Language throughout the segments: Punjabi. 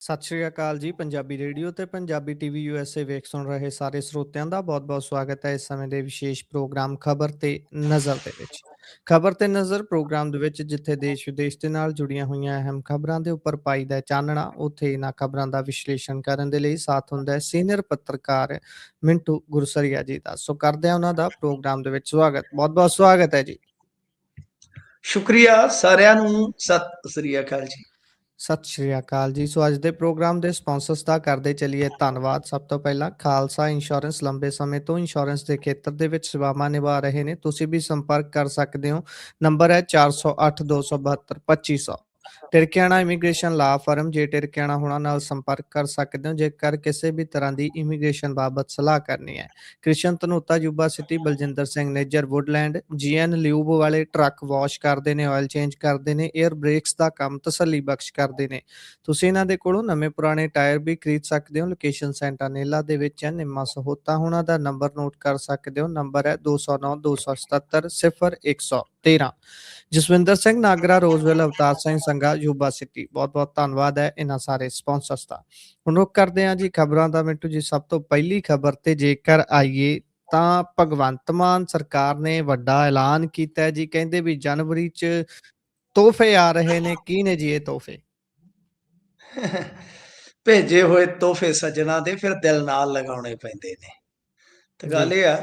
ਸਤਿ ਸ਼੍ਰੀ ਅਕਾਲ ਜੀ। ਪੰਜਾਬੀ ਰੇਡੀਓ ਤੇ ਪੰਜਾਬੀ ਟੀਵੀ ਯੂਐਸਏ ਵੇਖ ਸੁਣ ਰਹੇ ਸਾਰੇ ਸਰੋਤਿਆਂ ਦਾ ਬਹੁਤ-ਬਹੁਤ ਸਵਾਗਤ ਹੈ ਇਸ ਸਮੇਂ ਦੇ ਵਿਸ਼ੇਸ਼ ਪ੍ਰੋਗਰਾਮ ਖਬਰ ਤੇ ਨਜ਼ਰ ਦੇ ਵਿੱਚ। ਖਬਰ ਤੇ ਨਜ਼ਰ ਪ੍ਰੋਗਰਾਮ ਦੇ ਵਿੱਚ ਜਿੱਥੇ ਦੇਸ਼ ਵਿਦੇਸ਼ ਦੇ ਨਾਲ ਜੁੜੀਆਂ ਹੋਈਆਂ ਅਹਿਮ ਖਬਰਾਂ ਦੇ ਉੱਪਰ ਪਾਈਦਾ ਹੈ ਚਾਨਣਾ, ਉੱਥੇ ਇਹਨਾਂ ਖਬਰਾਂ ਦਾ ਵਿਸ਼ਲੇਸ਼ਣ ਕਰਨ ਦੇ ਲਈ ਸਾਥ ਹੁੰਦਾ ਹੈ ਸੀਨੀਅਰ ਪੱਤਰਕਾਰ ਮਿੰਟੂ ਗੁਰਸਰੀਆ ਜੀ ਦਾ। ਸੋ ਕਰਦੇ ਹਾਂ ਉਹਨਾਂ ਦਾ ਪ੍ਰੋਗਰਾਮ ਦੇ ਵਿੱਚ ਸਵਾਗਤ। ਬਹੁਤ-ਬਹੁਤ ਸਵਾਗਤ ਹੈ ਜੀ। ਸ਼ੁਕਰੀਆ ਸਾਰਿਆਂ ਨੂੰ। ਸਤਿ ਸ੍ਰੀ ਅਕਾਲ ਜੀ। ਸਤਿ ਸ਼੍ਰੀ ਅਕਾਲ ਜੀ। ਸੋ ਅੱਜ ਦੇ ਪ੍ਰੋਗਰਾਮ ਦੇ ਸਪਾਂਸਰਸ ਦਾ ਕਰਦੇ ਚੱਲੀਏ ਧੰਨਵਾਦ। ਸਭ ਤੋਂ ਪਹਿਲਾਂ ਖਾਲਸਾ ਇੰਸ਼ੋਰੈਂਸ ਲੰਬੇ ਸਮੇਂ ਤੋਂ ਇੰਸ਼ੋਰੈਂਸ ਦੇ ਖੇਤਰ ਦੇ ਵਿੱਚ ਸੇਵਾਵਾਂ ਨਿਭਾ ਰਹੇ ਨੇ। ਤੁਸੀਂ ਵੀ ਸੰਪਰਕ ਕਰ ਸਕਦੇ ਹੋ। ਨੰਬਰ ਹੈ 408 272 2500। ਟਿਰਕਿਆਣਾ ਇਮੀਗ੍ਰੇਸ਼ਨ ਲਾ ਫਰਮ ਜੇ ਟਿਰਕਿਆਣਾ ਹੋਣਾ ਨਾਲ ਸੰਪਰਕ ਕਰ ਸਕਦੇ ਹੋ ਜੇਕਰ ਕਿਸੇ ਵੀ ਤਰ੍ਹਾਂ ਦੀ ਇਮੀਗ੍ਰੇਸ਼ਨ ਬਾਬਤ ਸਲਾਹ ਕਰਨੀ ਹੈ। Krishan Dhanota Yuba City, Baljinder Singh Nejar Woodland, GN lube ਵਾਲੇ ਟਰੱਕ ਵਾਸ਼ ਕਰਦੇ ਨੇ, ਆਇਲ ਚੇਂਜ ਕਰਦੇ ਨੇ, 에ਅਰ ਬ੍ਰੇਕਸ ਦਾ ਕੰਮ ਤਸੱਲੀ ਬਖਸ਼ ਕਰਦੇ ਨੇ। ਤੁਸੀਂ ਇਹਨਾਂ ਦੇ ਕੋਲੋਂ ਨਵੇਂ ਪੁਰਾਣੇ ਟਾਇਰ ਵੀ ਖਰੀਦ ਸਕਦੇ ਹੋ। ਲੋਕੇਸ਼ਨ ਸੈਂਟਾਨੇਲਾ ਦੇ ਵਿੱਚ ਹੈ। ਨਿੰਮਾ ਸਹੋਤਾ ਹੋਣਾ ਦਾ ਨੰਬਰ ਨੋਟ ਕਰ ਸਕਦੇ ਹੋ। ਨੰਬਰ ਹੈ 209 277 0113। Jaswinder Singh Nagra, ਰੋਜ਼ਵੈਲ, Avtar Singh Sangha, Yuba city. ਬਹੁਤ-ਬਹੁਤ ਧੰਨਵਾਦ ਹੈ ਇਹਨਾਂ ਸਾਰੇ ਸਪਾਂਸਰਸ ਦਾ। ਹੁਣ ਰੁਕ ਕਰਦੇ ਹਾਂ ਜੀ ਖਬਰਾਂ ਦਾ ਮਿੰਟੂ ਜੀ। ਸਭ ਤੋਂ ਪਹਿਲੀ ਖਬਰ ਤੇ ਜੇਕਰ ਆਈਏ ਤਾਂ ਭਗਵੰਤ ਮਾਨ ਸਰਕਾਰ ਨੇ ਵੱਡਾ ਐਲਾਨ ਕੀਤਾ ਹੈ ਜੀ। ਕਹਿੰਦੇ ਵੀ ਜਨਵਰੀ 'ਚ ਤੋਹਫੇ ਆ ਰਹੇ ਨੇ। ਕੀ ਨੇ ਜੀ ਇਹ ਤੋਹਫੇ? ਭੇਜੇ ਹੋਏ ਤੋਹਫੇ ਸੱਜਣਾ ਦੇ ਫਿਰ ਦਿਲ ਨਾਲ ਲਗਾਉਣੇ ਪੈਂਦੇ ਨੇ। ਤੇ ਗੱਲ ਜੀ, ਇਹ ਆ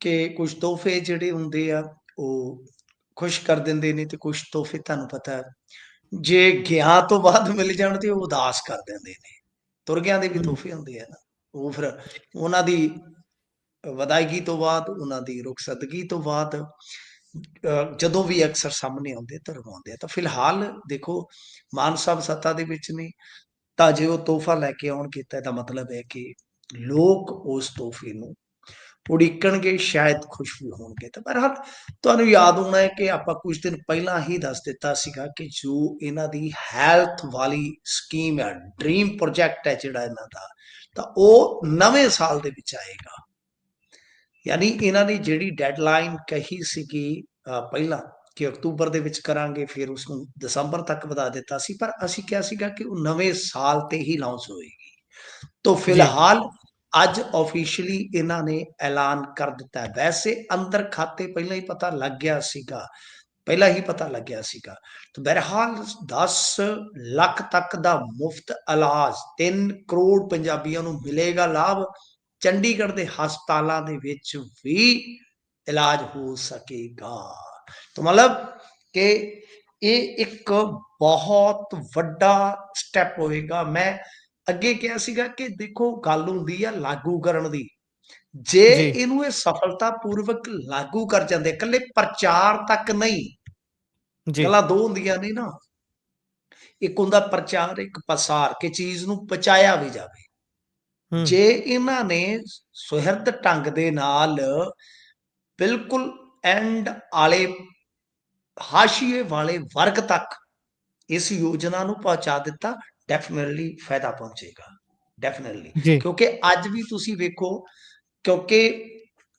ਕਿ ਕੁਝ ਤੋਹਫੇ ਜਿਹੜੇ ਹੁੰਦੇ ਆ ਉਹ ਖੁਸ਼ ਕਰ ਦਿੰਦੇ ਨੇ, ਤੇ ਕੁਝ ਤੋਹਫੇ ਤੁਹਾਨੂੰ ਪਤਾ ਜੇ ਗਿਆ ਤੋਂ ਬਾਅਦ ਮਿਲ ਜਾਣ ਤੇ ਉਹ ਉਦਾਸ ਕਰ ਦਿੰਦੇ ਨੇ। ਤੁਰਗਿਆਂ ਦੇ ਵੀ ਹੂੰ, ਤੋਹਫੇ ਹੁੰਦੇ ਆ ਨਾ, ਉਹ ਫਿਰ ਉਹਨਾਂ ਦੀ ਵਿਦਾਇਗੀ ਤੋਂ ਬਾਅਦ, ਉਹਨਾਂ ਦੀ ਰੁਖਸਤਗੀ ਤੋਂ ਬਾਅਦ ਜਦੋਂ ਵੀ ਅਕਸਰ ਸਾਹਮਣੇ ਆਉਂਦੇ ਤਾਂ ਰਵਾਉਂਦੇ ਆ। ਤਾਂ ਫਿਲਹਾਲ ਦੇਖੋ, ਮਾਨ ਸਾਹਿਬ ਸੱਤਾ ਦੇ ਵਿੱਚ ਨੇ, ਤਾਂ ਜੇ ਉਹ ਤੋਹਫਾ ਲੈ ਕੇ ਆਉਣਗੇ ਤਾਂ ਇਹਦਾ ਮਤਲਬ ਹੈ ਕਿ ਲੋਕ ਉਸ ਤੋਹਫੇ ਨੂੰ ਉਡੀਕਣਗੇ, ਸ਼ਾਇਦ ਖੁਸ਼ ਵੀ ਹੋਣਗੇ। ਤਾਂ ਬਹਰਹਾਲ ਤੁਹਾਨੂੰ ਯਾਦ ਹੋਣਾ ਹੈ ਕਿ ਆਪਾਂ ਕੁਝ ਦਿਨ ਪਹਿਲਾਂ ਹੀ ਦੱਸ ਦਿੱਤਾ ਸੀਗਾ ਕਿ ਜੋ ਇਹਨਾਂ ਦੀ ਹੈਲਥ ਵਾਲੀ ਸਕੀਮ ਹੈ, ਡ੍ਰੀਮ ਪ੍ਰੋਜੈਕਟ ਹੈ ਜਿਹੜਾ ਇਹਨਾਂ ਦਾ, ਤਾਂ ਉਹ ਨਵੇਂ ਸਾਲ ਦੇ ਵਿੱਚ ਆਏਗਾ। ਯਾਨੀ ਇਹਨਾਂ ਦੀ ਜਿਹੜੀ ਡੈਡਲਾਈਨ ਕਹੀ ਸੀਗੀ ਪਹਿਲਾਂ ਕਿ ਅਕਤੂਬਰ ਦੇ ਵਿੱਚ ਕਰਾਂਗੇ, ਫਿਰ ਉਸਨੂੰ ਦਸੰਬਰ ਤੱਕ ਵਧਾ ਦਿੱਤਾ ਸੀ, ਪਰ ਅਸੀਂ ਕਿਹਾ ਸੀਗਾ ਕਿ ਉਹ ਨਵੇਂ ਸਾਲ ਤੇ ਹੀ ਲਾਂਚ ਹੋਏਗੀ। ਤਾਂ ਜੀ, ਫਿਲਹਾਲ ਅੱਜ ਆਫੀਸ਼ੀਅਲੀ ਇਹਨਾਂ ਨੇ ਐਲਾਨ ਕਰ ਦਿੱਤਾ ਹੈ। ਵੈਸੇ ਅੰਦਰ ਖਾਤੇ ਪਹਿਲਾਂ ਹੀ ਪਤਾ ਲੱਗ ਗਿਆ ਸੀਗਾ, ਪਹਿਲਾਂ ਹੀ ਪਤਾ ਲੱਗਿਆ ਸੀਗਾ। ਤਾਂ ਬਹਰਹਾਲ 10 ਲੱਖ ਤੱਕ ਦਾ ਮੁਫਤ ਇਲਾਜ, 3 ਕਰੋੜ ਪੰਜਾਬੀਆਂ ਨੂੰ ਮਿਲੇਗਾ ਲਾਭ। ਚੰਡੀਗੜ੍ਹ ਦੇ ਹਸਪਤਾਲਾਂ ਦੇ ਵਿੱਚ ਵੀ ਇਲਾਜ ਹੋ ਸਕੇਗਾ। ਤਾਂ ਮਤਲਬ ਕਿ ਇਹ ਇੱਕ ਬਹੁਤ ਵੱਡਾ ਸਟੈਪ ਹੋਏਗਾ। ਮੈਂ ਅੱਗੇ ਕਿਹਾ ਸੀਗਾ ਕਿ ਦੇਖੋ, ਗੱਲ ਹੁੰਦੀ ਆ ਲਾਗੂ ਕਰਨ ਦੀ। ਜੇ ਜੀ, ਇਹਨੂੰ ਇਹ ਸਫਲਤਾ ਪੂਰਵਕ ਲਾਗੂ ਕਰ ਜਾਂਦੇ, ਇਕੱਲੇ ਪ੍ਰਚਾਰ ਤੱਕ ਨਹੀਂ, ਜੀ, ਗੱਲਾਂ ਦੋ ਹੁੰਦੀਆਂ ਨੇ ਨਾ, ਇੱਕ ਹੁੰਦਾ ਪ੍ਰਚਾਰ, ਇੱਕ ਪਸਾਰ, ਕਿ ਚੀਜ਼ ਨੂੰ ਪਹੁੰਚਾਇਆ ਵੀ ਜਾਵੇ। ਹੂੰ, ਜੇ ਇਹਨਾਂ ਨੇ ਸੁਹਿਰਦ ਢੰਗ ਦੇ ਨਾਲ ਬਿਲਕੁਲ ਐਂਡ ਆਲੇ ਹਾਸ਼ੀਏ ਵਾਲੇ ਵਰਗ ਤੱਕ ਇਸ ਯੋਜਨਾ ਨੂੰ ਪਹੁੰਚਾ ਦਿੱਤਾ, ਡੈਫੀਨਿਟਲੀ ਫਾਇਦਾ ਪਹੁੰਚੇਗਾ। ਡੈਫੀਨਿਟਲੀ, ਜੀ, ਕਿਉਂਕਿ ਅੱਜ ਵੀ ਤੁਸੀਂ ਵੇਖੋ, ਕਿਉਂਕਿ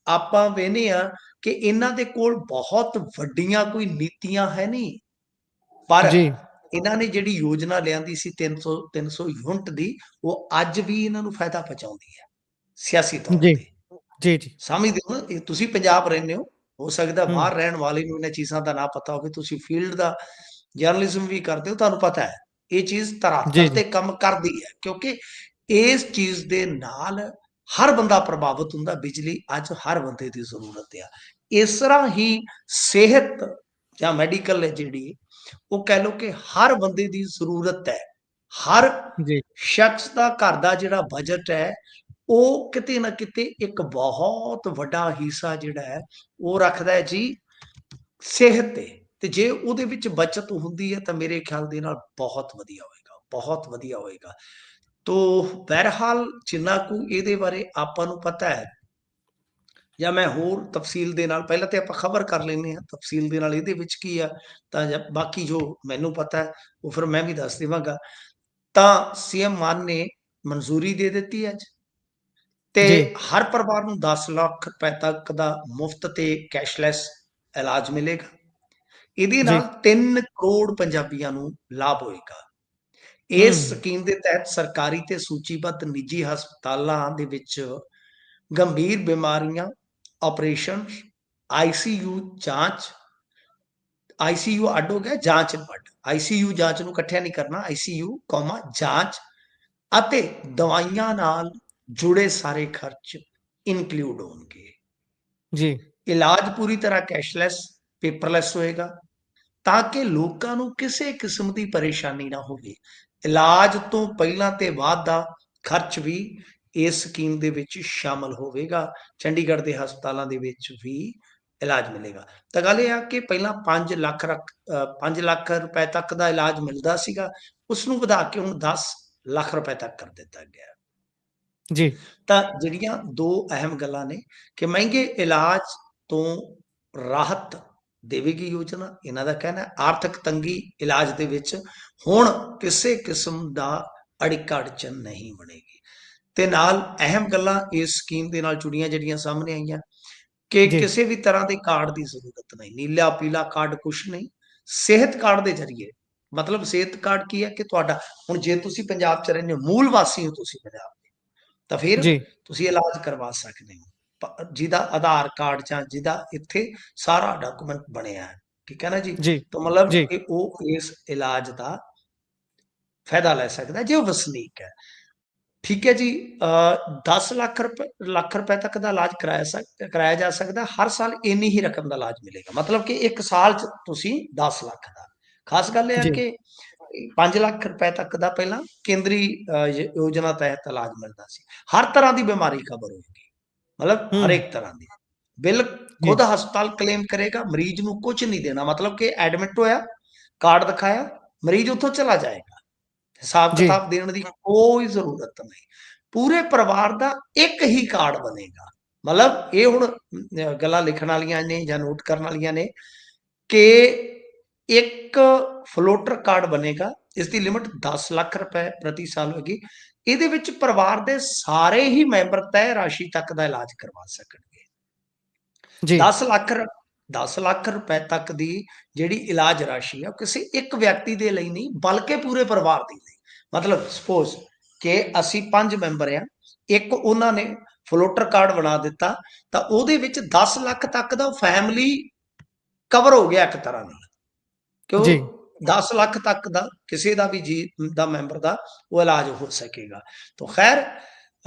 ਆਪਾਂ ਵੇਖਦੇ ਆ ਕਿ ਇਹਨਾਂ ਦੇ ਕੋਲ ਬਹੁਤ ਵੱਡੀਆਂ ਕੋਈ ਨੀਤੀਆਂ ਹੈ ਨਹੀਂ, ਪਰ ਜੀ, ਇਹਨਾਂ ਨੇ ਜਿਹੜੀ ਯੋਜਨਾ ਲਿਆਂਦੀ ਸੀ 300 ਯੂਨਿਟ ਦੀ, ਉਹ ਅੱਜ ਵੀ ਇਹਨਾਂ ਨੂੰ ਫਾਇਦਾ ਪਹੁੰਚਾਉਂਦੀ ਹੈ ਸਿਆਸੀ ਤੌਰ ਜੀ, ਤੇ। ਜੀ, ਜੀ, ਸਮਝਦੇ ਹੋ ਨਾ? ਤੁਸੀਂ ਪੰਜਾਬ ਰਹਿੰਦੇ ਹੋ ਸਕਦਾ ਹੂੰ, ਬਾਹਰ ਰਹਿਣ ਵਾਲੇ ਨੂੰ ਇਹਨਾਂ ਚੀਜ਼ਾਂ ਦਾ ਨਾ ਪਤਾ ਹੋਵੇ। ਤੁਸੀਂ ਫੀਲਡ ਦਾ ਜਰਨਲਿਜ਼ਮ ਵੀ ਕਰਦੇ ਹੋ, ਤੁਹਾਨੂੰ ਪਤਾ ਹੈ ਇਹ ਚੀਜ਼ ਧਰਾਤਲ ਜੀ, ਜੀ, ਤੇ ਕੰਮ ਕਰਦੀ ਹੈ, ਕਿਉਂਕਿ ਇਸ ਚੀਜ਼ ਦੇ ਨਾਲ ਹਰ ਬੰਦਾ ਪ੍ਰਭਾਵਿਤ ਹੁੰਦਾ। ਬਿਜਲੀ ਅੱਜ ਹਰ ਬੰਦੇ ਦੀ ਜ਼ਰੂਰਤ ਆ। ਇਸ ਤਰ੍ਹਾਂ ਹੀ ਸਿਹਤ ਜਾਂ ਮੈਡੀਕਲ ਹੈ ਜਿਹੜੀ, ਉਹ ਕਹਿ ਲਓ ਕਿ ਹਰ ਬੰਦੇ ਦੀ ਜ਼ਰੂਰਤ ਹੈ। ਹਰ ਜੀ, ਸ਼ਖਸ ਦਾ ਘਰ ਦਾ ਜਿਹੜਾ ਬਜਟ ਹੈ, ਉਹ ਕਿਤੇ ਨਾ ਕਿਤੇ ਇੱਕ ਬਹੁਤ ਵੱਡਾ ਹਿੱਸਾ ਜਿਹੜਾ ਹੈ ਉਹ ਰੱਖਦਾ ਹੈ ਜੀ ਸਿਹਤ ਤੇ ਜੇ ਉਹਦੇ ਵਿੱਚ ਬੱਚਤ ਹੁੰਦੀ ਹੈ ਤਾਂ ਮੇਰੇ ਖਿਆਲ ਦੇ ਨਾਲ ਬਹੁਤ ਵਧੀਆ ਹੋਏਗਾ, ਬਹੁਤ ਵਧੀਆ ਹੋਏਗਾ। ਤੋ ਬਹਰਹਾਲ ਜਿੰਨਾ ਕੁ ਇਹਦੇ ਬਾਰੇ ਆਪਾਂ ਨੂੰ ਪਤਾ ਹੈ, ਜਾਂ ਮੈਂ ਹੋਰ ਤਫਸੀਲ ਦੇ ਨਾਲ, ਪਹਿਲਾਂ ਤੇ ਆਪਾਂ ਖਬਰ ਕਰ ਲੈਂਦੇ ਹਾਂ ਤਫਸੀਲ ਦੇ ਨਾਲ ਇਹਦੇ ਵਿੱਚ ਕੀ ਆ, ਤਾਂ ਬਾਕੀ ਜੋ ਮੈਨੂੰ ਪਤਾ ਹੈ ਉਹ ਫਿਰ ਮੈਂ ਵੀ ਦੱਸ ਦੇਵਾਂਗਾ। ਤਾਂ ਸੀਐਮ ਮਾਨ ਨੇ ਮਨਜ਼ੂਰੀ ਦੇ ਦਿੱਤੀ ਅੱਜ, ਤੇ ਜੀ, ਹਰ ਪਰਿਵਾਰ ਨੂੰ 10 ਲੱਖ ਰੁਪਏ ਤੱਕ ਦਾ ਮੁਫਤ ਤੇ ਕੈਸ਼ਲੈਸ ਇਲਾਜ ਮਿਲੇਗਾ। ਇਹਦੇ ਜੀ, ਨਾਲ 3 ਕਰੋੜ ਪੰਜਾਬੀਆਂ ਨੂੰ ਲਾਭ ਹੋਏਗਾ। ਇਸ ਸਕੀਮ ਦੇ ਤਹਿਤ ਸਰਕਾਰੀ ਤੇ ਸੂਚੀਬੱਧ ਨਿੱਜੀ ਹਸਪਤਾਲਾਂ ਦੇ ਵਿੱਚ ਗੰਭੀਰ ਬਿਮਾਰੀਆਂ, ਆਪਰੇਸ਼ਨ, ਆਈਸੀਯੂ ਜਾਂਚ, ਆਈਸੀਯੂ ਅੱਡ ਹੋ ਗਿਆ, ਜਾਂਚ ਨੂੰ ਅੱਡ, ਆਈਸੀਯੂ ਜਾਂਚ ਨੂੰ ਇਕੱਠਿਆਂ ਨਹੀਂ ਕਰਨਾ, ਆਈਸੀਯੂ ਕੌਮਾ ਜਾਂਚ ਅਤੇ ਦਵਾਈਆਂ ਨਾਲ ਜੁੜੇ ਸਾਰੇ ਖਰਚ ਇਨਕਲੂਡ ਹੋਣਗੇ। ਜੀ ਇਲਾਜ ਪੂਰੀ ਤਰ੍ਹਾਂ ਕੈਸ਼ਲੈਸ, ਪੇਪਰਲੈਸ ਹੋਏਗਾ ਤਾਂ ਕਿ ਲੋਕਾਂ ਨੂੰ ਕਿਸੇ ਕਿਸਮ ਦੀ ਪਰੇਸ਼ਾਨੀ ਨਾ ਹੋਵੇ। ਇਲਾਜ ਤੋਂ ਪਹਿਲਾਂ ਤੇ ਬਾਅਦ ਦਾ ਖਰਚ ਵੀ ਇਸ ਸਕੀਮ ਦੇ ਵਿੱਚ ਸ਼ਾਮਲ ਹੋਵੇਗਾ। ਚੰਡੀਗੜ੍ਹ ਦੇ ਹਸਪਤਾਲਾਂ ਦੇ ਵਿੱਚ ਵੀ ਇਲਾਜ ਮਿਲੇਗਾ। ਤਾਂ ਗੱਲ ਇਹ ਆ ਕਿ ਪਹਿਲਾਂ 5 ਲੱਖ ਰੁਪਏ ਤੱਕ ਦਾ ਇਲਾਜ ਮਿਲਦਾ ਸੀਗਾ, ਉਸ ਨੂੰ ਵਧਾ ਕੇ ਹੁਣ 10 ਲੱਖ ਰੁਪਏ ਤੱਕ ਕਰ ਦਿੱਤਾ ਗਿਆ। ਜੀ ਤਾਂ ਜਿਹੜੀਆਂ ਦੋ ਅਹਿਮ ਗੱਲਾਂ ਨੇ ਕਿ ਮਹਿੰਗੇ ਇਲਾਜ ਤੋਂ ਰਾਹਤ ਦੇਵੇਗੀ ਯੋਜਨਾ। ਇਹਨਾਂ ਦਾ ਕਹਿਣਾ ਆਰਥਿਕ ਤੰਗੀ ਇਲਾਜ ਦੇ ਵਿੱਚ ਹੁਣ ਕਿਸੇ ਕਿਸਮ ਦਾ ਅੜਿੱਕਾ ਅੜਚਨ ਨਹੀਂ ਬਣੇਗੀ। ਤੇ ਨਾਲ ਅਹਿਮ ਗੱਲਾਂ ਇਸ ਸਕੀਮ ਦੇ ਨਾਲ ਜੁੜੀਆਂ ਜਿਹੜੀਆਂ ਸਾਹਮਣੇ ਆਈਆਂ ਕਿ ਜੀ ਕਿਸੇ ਵੀ ਤਰ੍ਹਾਂ ਦੇ ਕਾਰਡ ਦੀ ਜ਼ਰੂਰਤ ਨਹੀਂ, ਨੀਲਾ ਪੀਲਾ ਕਾਰਡ ਕੁਛ ਨਹੀਂ, ਸਿਹਤ ਕਾਰਡ ਦੇ ਜ਼ਰੀਏ। ਮਤਲਬ ਸਿਹਤ ਕਾਰਡ ਕੀ ਹੈ ਕਿ ਤੁਹਾਡਾ ਹੁਣ ਜੇ ਤੁਸੀਂ ਪੰਜਾਬ 'ਚ ਰਹਿੰਦੇ ਹੋ, ਮੂਲ ਵਾਸੀ ਹੋ ਤੁਸੀਂ ਪੰਜਾਬ ਦੇ, ਤਾਂ ਫਿਰ ਜੀ ਤੁਸੀਂ ਇਲਾਜ ਕਰਵਾ ਸਕਦੇ ਹੋ ਜਿਹਦਾ ਆਧਾਰ ਕਾਰਡ ਜਾਂ ਜਿਹਦਾ ਇੱਥੇ ਸਾਰਾ ਡਾਕੂਮੈਂਟ ਬਣਿਆ ਹੈ। ਠੀਕ ਹੈ ਨਾ ਜੀ। ਜੀ ਤਾਂ ਮਤਲਬ ਜੀ ਕਿ ਉਹ ਇਸ ਇਲਾਜ ਦਾ ਫਾਇਦਾ ਲੈ ਸਕਦਾ ਜੇ ਉਹ ਵਸਨੀਕ ਹੈ। ਠੀਕ ਹੈ ਜੀ। 10 ਲੱਖ ਰੁਪਏ ਤੱਕ ਦਾ ਇਲਾਜ ਕਰਾਇਆ ਜਾ ਸਕਦਾ। ਹਰ ਸਾਲ ਇੰਨੀ ਹੀ ਰਕਮ ਦਾ ਇਲਾਜ ਮਿਲੇਗਾ, ਮਤਲਬ ਕਿ ਇੱਕ ਸਾਲ 'ਚ ਤੁਸੀਂ 10 ਲੱਖ ਦਾ। ਖਾਸ ਗੱਲ ਇਹ ਹੈ ਜੀ ਕਿ 5 ਲੱਖ ਰੁਪਏ ਤੱਕ ਦਾ ਪਹਿਲਾਂ ਕੇਂਦਰੀ ਯੋਜਨਾ ਤਹਿਤ ਇਲਾਜ ਮਿਲਦਾ ਸੀ। ਹਰ ਤਰ੍ਹਾਂ ਦੀ ਬਿਮਾਰੀ ਕਵਰ ਹੋਏਗੀ, ਮਤਲਬ ਹਰੇਕ ਤਰ੍ਹਾਂ ਦੀ। ਬਿੱਲ ਜੀ ਖੁਦ ਹਸਪਤਾਲ ਕਲੇਮ ਕਰੇਗਾ, ਮਰੀਜ਼ ਨੂੰ ਕੁਝ ਨਹੀਂ ਦੇਣਾ। ਮਤਲਬ ਕਿ ਐਡਮਿਟ ਹੋਇਆ, ਕਾਰਡ ਦਿਖਾਇਆ, ਮਰੀਜ਼ ਉੱਥੋਂ ਚਲਾ ਜਾਏਗਾ, ਹਿਸਾਬ ਜੀ ਕਿਤਾਬ ਦੇਣ ਦੀ ਕੋਈ ਜ਼ਰੂਰਤ ਨਹੀਂ। ਪੂਰੇ ਪਰਿਵਾਰ ਦਾ ਇੱਕ ਹੀ ਕਾਰਡ ਬਣੇਗਾ। ਮਤਲਬ ਇਹ ਹੁਣ ਗੱਲਾਂ ਲਿਖਣ ਵਾਲੀਆਂ ਨੇ ਜਾਂ ਨੋਟ ਕਰਨ ਵਾਲੀਆਂ ਨੇ ਕਿ ਇੱਕ ਫਲੋਟਰ ਕਾਰਡ ਬਣੇਗਾ। ਇਸ ਦੀ ਲਿਮਿਟ 10 ਲੱਖ ਰੁਪਏ ਪ੍ਰਤੀ ਸਾਲ ਹੋਗੀ। ਇਹਦੇ ਵਿੱਚ ਪਰਿਵਾਰ ਦੇ ਸਾਰੇ ਹੀ ਮੈਂਬਰ ਤੈਅ ਰਾਸ਼ੀ ਤੱਕ ਦਾ ਇਲਾਜ ਕਰਵਾ ਸਕਣਗੇ। ਜੀ 10 ਲੱਖ ਰੁਪਏ ਤੱਕ ਦੀ ਜਿਹੜੀ ਇਲਾਜ ਰਾਸ਼ੀ ਆ ਉਹ ਕਿਸੇ ਇੱਕ ਵਿਅਕਤੀ ਦੇ ਲਈ ਨਹੀਂ ਬਲਕਿ ਪੂਰੇ ਪਰਿਵਾਰ ਦੇ ਲਈ। ਮਤਲਬ ਸਪੋਜ਼ ਕਿ ਅਸੀਂ 5 ਮੈਂਬਰ ਆ, ਇੱਕ ਉਹਨਾਂ ਨੇ ਫਲੋਟਰ ਕਾਰਡ ਬਣਾ ਦਿੱਤਾ ਤਾਂ ਉਹਦੇ ਵਿੱਚ 10 ਲੱਖ ਤੱਕ ਦਾ ਫੈਮਿਲੀ ਕਵਰ ਹੋ ਗਿਆ ਇੱਕ ਤਰ੍ਹਾਂ ਨਾਲ, ਕਿਉਂ ਜੀ 10 ਲੱਖ ਤੱਕ ਦਾ ਕਿਸੇ ਦਾ ਵੀ ਜੀ ਦਾ ਮੈਂਬਰ ਦਾ ਉਹ ਇਲਾਜ ਹੋ ਸਕੇਗਾ। ਤਾਂ ਖੈਰ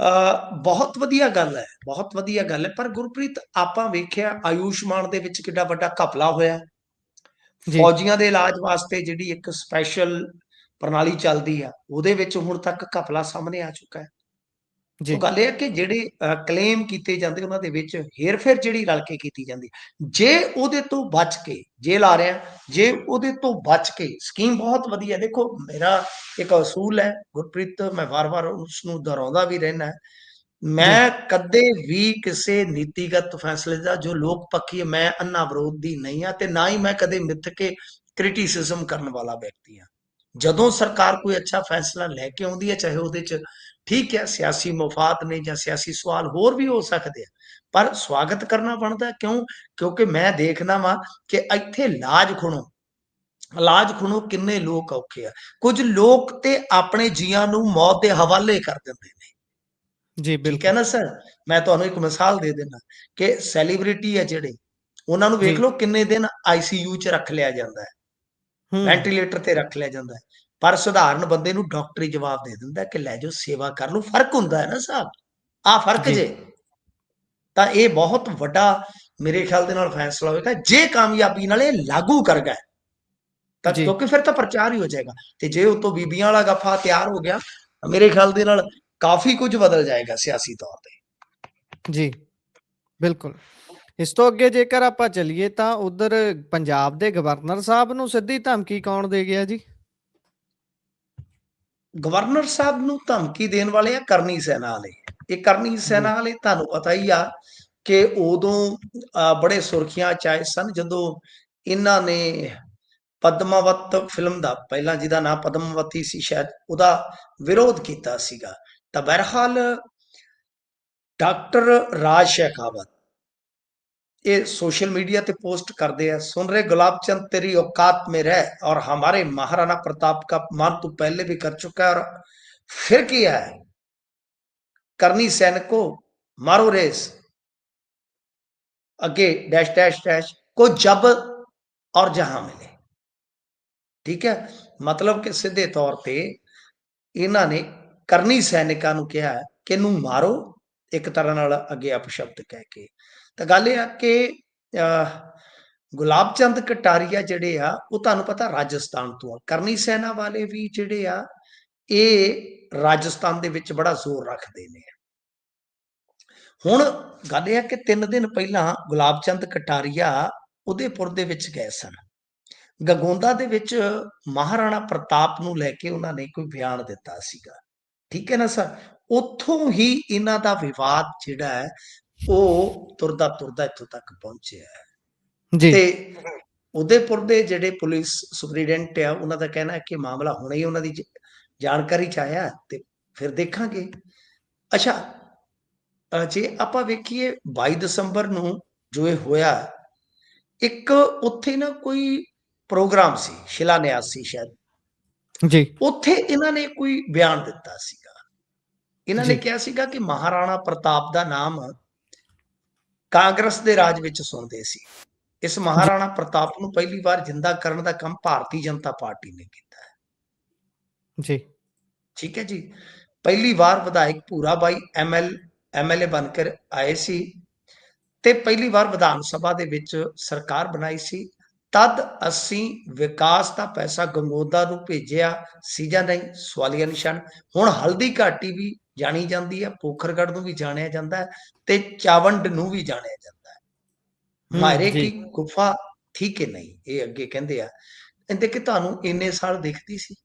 ਬਹੁਤ ਵਧੀਆ ਗੱਲ ਹੈ, ਬਹੁਤ ਵਧੀਆ ਗੱਲ ਹੈ। ਪਰ ਗੁਰਪ੍ਰੀਤ ਆਪਾਂ ਵੇਖਿਆ ਆਯੁਸ਼ਮਾਨ ਦੇ ਵਿੱਚ ਕਿੱਡਾ ਵੱਡਾ ਘਪਲਾ ਹੋਇਆ। ਜੀ ਫੌਜੀਆਂ ਦੇ ਇਲਾਜ ਵਾਸਤੇ ਜਿਹੜੀ ਇੱਕ ਸਪੈਸ਼ਲ ਪ੍ਰਣਾਲੀ ਚੱਲਦੀ ਆ ਉਹਦੇ ਵਿੱਚ ਹੁਣ ਤੱਕ ਘਪਲਾ ਸਾਹਮਣੇ ਆ ਚੁੱਕਾ ਹੈ। ਜੀ ਉਹ ਗੱਲ ਇਹ ਹੈ ਕਿ ਜਿਹੜੇ ਕਲੇਮ ਕੀਤੇ ਜਾਂਦੇ ਉਹਨਾਂ ਦੇ ਵਿੱਚ ਹੇਰ-ਫੇਰ ਜਿਹੜੀ ਰਲ ਕੇ ਕੀਤੀ ਜਾਂਦੀ, ਜੇ ਉਹਦੇ ਤੋਂ ਬਚ ਕੇ ਜੇਲ੍ਹ ਆ ਰਿਹਾ, ਜੇ ਉਹਦੇ ਤੋਂ ਬਚ ਕੇ ਸਕੀਮ ਬਹੁਤ ਵਧੀਆ। ਦੇਖੋ ਮੇਰਾ ਇੱਕ ਅਸੂਲ ਹੈ ਗੁਰਪ੍ਰੀਤ, ਮੈਂ ਵਾਰ-ਵਾਰ ਉਸ ਨੂੰ ਦੁਹਰਾਉਂਦਾ ਵੀ ਰਹਿਣਾ, ਜੀ ਮੈਂ ਕਦੇ ਵੀ ਕਿਸੇ ਨੀਤੀਗਤ ਫੈਸਲੇ ਦਾ ਜੋ ਲੋਕ ਪੱਖੀ ਹੈ ਮੈਂ ਅੰਨਾ ਵਿਰੋਧੀ ਨਹੀਂ ਆ ਤੇ ਨਾ ਹੀ ਮੈਂ ਕਦੇ ਮਿੱਥ ਕੇ ਕ੍ਰਿਟਿਸਿਜ਼ਮ ਕਰਨ ਵਾਲਾ ਵਿਅਕਤੀ ਆ। ਜਦੋਂ ਸਰਕਾਰ ਕੋਈ ਅੱਛਾ ਫੈਸਲਾ ਲੈ ਕੇ ਆਉਂਦੀ ਹੈ, ਚਾਹੇ ਉਹਦੇ 'ਚ ਠੀਕ ਹੈ ਸਿਆਸੀ ਮਫਾਦ ਨੇ ਜਾਂ ਸਿਆਸੀ ਸਵਾਲ ਹੋਰ ਵੀ ਹੋ ਸਕਦੇ ਆ, ਪਰ ਸਵਾਗਤ ਕਰਨਾ ਬਣਦਾ। ਕਿਉਂਕਿ ਮੈਂ ਦੇਖਦਾ ਵਾਂ ਕਿ ਇੱਥੇ ਇਲਾਜ ਖੁਣੋ ਕਿੰਨੇ ਲੋਕ ਔਖੇ ਆ। ਕੁਝ ਲੋਕ ਤੇ ਆਪਣੇ ਜੀਆਂ ਨੂੰ ਮੌਤ ਦੇ ਹਵਾਲੇ ਕਰ ਦਿੰਦੇ ਨੇ। ਜੀ ਠੀਕ ਹੈ ਬਿल्कुल ਨਾ ਸਰ। ਮੈਂ ਤੁਹਾਨੂੰ ਇੱਕ ਮਿਸਾਲ ਦੇ ਦਿੰਦਾ ਕਿ ਸੈਲੀਬ੍ਰਿਟੀ ਹੈ ਜਿਹੜੇ, ਉਹਨਾਂ ਨੂੰ ਵੇਖ ਜੀ ਲਓ ਕਿੰਨੇ ਦਿਨ ਆਈਸੀਯੂ 'ਚ ਰੱਖ ਲਿਆ ਜਾਂਦਾ ਹੈ, ਵੈਂਟੀਲੇਟਰ ਤੇ ਰੱਖ ਲਿਆ ਜਾਂਦਾ ਹੈ, ਪਰ ਸਧਾਰਨ ਬੰਦੇ ਨੂੰ ਡਾਕਟਰੀ ਜਵਾਬ ਦੇ ਦਿੰਦਾ ਕਿ ਲੈ ਜਾਓ ਸੇਵਾ ਕਰ ਲਓ। ਫਰਕ ਹੁੰਦਾ ਹੈ ਨਾ ਸਾਹਿਬ, ਆਹ ਫਰਕ जी ਜੇ। ਤਾਂ ਇਹ ਬਹੁਤ ਵੱਡਾ ਮੇਰੇ ਖਿਆਲ ਦੇ ਨਾਲ ਫੈਸਲਾ ਹੋਵੇਗਾ ਜੇ ਕਾਮਯਾਬੀ ਨਾਲ ਇਹ ਲਾਗੂ ਕਰ ਗਏ ਤਾਂ, जी ਕਿਉਂਕਿ ਫਿਰ ਤਾਂ ਪ੍ਰਚਾਰ ਹੀ ਹੋ ਜਾਏਗਾ। ਤੇ ਜੇ ਉਤੋਂ ਬੀਬੀਆਂ ਵਾਲਾ ਗੱਫਾ ਤਿਆਰ ਹੋ ਗਿਆ ਮੇਰੇ ਖਿਆਲ ਦੇ ਨਾਲ ਕਾਫੀ ਕੁਝ ਬਦਲ ਜਾਏਗਾ ਸਿਆਸੀ ਤੌਰ ਤੇ। जी बिल्कुल। ਇਸ ਤੋਂ ਅੱਗੇ ਜੇਕਰ ਆਪਾਂ ਚੱਲੀਏ ਤਾਂ ਉਧਰ ਪੰਜਾਬ ਦੇ ਗਵਰਨਰ ਸਾਹਿਬ ਨੂੰ ਸਿੱਧੀ ਧਮਕੀ ਕੌਣ ਦੇ ਗਿਆ ਜੀ? ਗਵਰਨਰ ਸਾਹਿਬ ਨੂੰ ਧਮਕੀ ਦੇਣ ਵਾਲੇ ਆ ਕਰਨੀ ਸੈਨਾ ਵਾਲੇ। ਇਹ ਕਰਨੀ ਜੀ ਸੈਨਾ ਵਾਲੇ ਤੁਹਾਨੂੰ ਪਤਾ ਹੀ ਆ ਕਿ ਉਦੋਂ ਬੜੇ ਸੁਰਖੀਆਂ ਚਾਏ ਸਨ ਜਦੋਂ ਇਹਨਾਂ ਨੇ ਪਦਮਾਵਤ ਫਿਲਮ ਦਾ, ਪਹਿਲਾਂ ਜਿਹਦਾ ਨਾਮ ਪਦਮਾਵਤੀ ਸੀ ਸ਼ਾਇਦ, ਉਹਦਾ ਵਿਰੋਧ ਕੀਤਾ ਸੀਗਾ। ਤਾਂ ਬਹਰਹਾਲ ਡਾਕਟਰ ਰਾਜ ਸ਼ੇਖਾਵਤ ये सोशल मीडिया पे पोस्ट करते हैं, सुन रहे गुलाब चंद तेरी औकात में रह, और हमारे महाराणा प्रताप का अपमान तू पहले भी कर चुका है और फिर किया है। करनी सैनिकों मारो रेस, अगे डैश डैश डैश को जब और जहां मिले। ठीक है, मतलब कि सीधे तौर पे ਇਹਨਾਂ ਨੇ ਕਰਨੀ ਸੈਨਿਕਾਂ ਨੂੰ ਕਿਹਾ ਹੈ ਕਿ ਇਹਨੂੰ ਮਾਰੋ, ਇੱਕ ਤਰ੍ਹਾਂ ਨਾਲ ਅੱਗੇ ਅਪਸ਼ਬਦ ਕਹਿ ਕੇ। ਤਾਂ ਗੱਲ ਇਹ ਆ ਕਿ ਗੁਲਾਬ ਚੰਦ ਕਟਾਰੀਆ ਜਿਹੜੇ ਆ ਉਹ ਤੁਹਾਨੂੰ ਪਤਾ ਰਾਜਸਥਾਨ ਤੋਂ ਆ, ਕਰਨੀ ਸੈਨਾ ਵਾਲੇ ਵੀ ਜਿਹੜੇ ਆ ਇਹ ਰਾਜਸਥਾਨ ਦੇ ਵਿੱਚ ਬੜਾ ਜ਼ੋਰ ਰੱਖਦੇ ਨੇ। ਹੁਣ ਗੱਲ ਇਹ ਆ ਕਿ 3 ਦਿਨ ਪਹਿਲਾਂ ਗੁਲਾਬ ਚੰਦ ਕਟਾਰੀਆ ਉਦੈਪੁਰ ਦੇ ਵਿੱਚ ਗਏ ਸਨ। ਗਗੌਂਦਾ ਦੇ ਵਿੱਚ ਮਹਾਰਾਣਾ ਪ੍ਰਤਾਪ ਨੂੰ ਲੈ ਕੇ ਉਹਨਾਂ ਨੇ ਕੋਈ ਬਿਆਨ ਦਿੱਤਾ ਸੀਗਾ। ਠੀਕ ਹੈ ਨਾ ਸਰ, ਉੱਥੋਂ ਹੀ ਇਹਨਾਂ ਦਾ ਵਿਵਾਦ ਜਿਹੜਾ ਹੈ ਉਹ ਤੁਰਦਾ ਤੁਰਦਾ ਇੱਥੋਂ ਤੱਕ ਪਹੁੰਚਿਆ ਹੈ। ਜੀ ਤੇ ਉਦੈਪੁਰ ਦੇ ਜਿਹੜੇ ਪੁਲਿਸ ਸੁਪਰੀਡੈਂਟ ਆ ਉਹਨਾਂ ਦਾ ਕਹਿਣਾ ਹੈ ਕਿ ਮਾਮਲਾ ਹੁਣੇ ਹੀ ਉਹਨਾਂ ਦੀ ਜਾਣਕਾਰੀ ਚ ਆਇਆ ਤੇ ਫਿਰ ਦੇਖਾਂਗੇ। ਅੱਛਾ, ਜੇ ਆਪਾਂ ਵੇਖੀਏ 22 ਦਸੰਬਰ ਨੂੰ ਜੋ ਇਹ ਹੋਇਆ, ਇੱਕ ਉੱਥੇ ਨਾ ਕੋਈ ਪ੍ਰੋਗਰਾਮ ਸੀ, ਸ਼ਿਲਾਨਿਆਸ ਸੀ ਸ਼ਾਇਦ, ਜੀ ਉੱਥੇ ਇਹਨਾਂ ਨੇ ਕੋਈ ਬਿਆਨ ਦਿੱਤਾ ਸੀਗਾ। ਇਹਨਾਂ ਨੇ ਜੀ ਕਿਹਾ ਸੀਗਾ ਕਿ ਮਹਾਰਾਣਾ ਪ੍ਰਤਾਪ ਦਾ ਨਾਮ ਕਾਂਗਰਸ ਦੇ ਰਾਜ ਵਿੱਚ ਸੁਣਦੇ ਸੀ। ਇਸ ਜੀ ਮਹਾਰਾਣਾ ਪ੍ਰਤਾਪ ਨੂੰ ਪਹਿਲੀ ਵਾਰ ਜਿੰਦਾ ਕਰਨ ਦਾ ਕੰਮ ਭਾਰਤੀ ਜਨਤਾ ਪਾਰਟੀ ਨੇ ਕੀਤਾ ਹੈ। ਜੀ ਠੀਕ ਹੈ ਜੀ, ਪਹਿਲੀ ਵਾਰ ਵਿਧਾਇਕ ਭੂਰਾ ਬਾਈ ਐਮਐਲਏ ਬਣ ਕੇ ਆਏ ਸੀ ਤੇ ਪਹਿਲੀ ਵਾਰ ਵਿਧਾਨ ਸਭਾ ਦੇ ਵਿੱਚ ਸਰਕਾਰ ਬਣਾਈ ਸੀ। ਤਦ ਅਸੀਂ ਵਿਕਾਸ ਦਾ ਪੈਸਾ ਗੰਗੋਦਾ ਨੂੰ ਭੇਜਿਆ ਸੀ ਜਾਂ ਨਹੀਂ, ਸਵਾਲੀਆ ਨਿਸ਼ਾਨ। ਹੁਣ ਹਲਦੀ ਘਾਟੀ ਵੀ ਜਾਣੀ ਜਾਂਦੀ ਹੈ, ਪੋਖਰਗੜ੍ਹ ਨੂੰ ਵੀ ਜਾਣਿਆ ਜਾਂਦਾ ਹੈ ਤੇ ਚਾਵੰਡ ਨੂੰ ਵੀ ਜਾਣਿਆ ਜਾਂਦਾ ਹੈ। ਮਾਇਰੇ ਜੀ ਕੀ ਗੁਫਾ ਥੀ ਕਿ ਨਹੀਂ, ਇਹ ਅੱਗੇ ਕਹਿੰਦੇ ਆ। ਕਹਿੰਦੇ ਕਿ ਤੁਹਾਨੂੰ ਇੰਨੇ ਸਾਲ ਦਿਖਦੀ ਸੀ,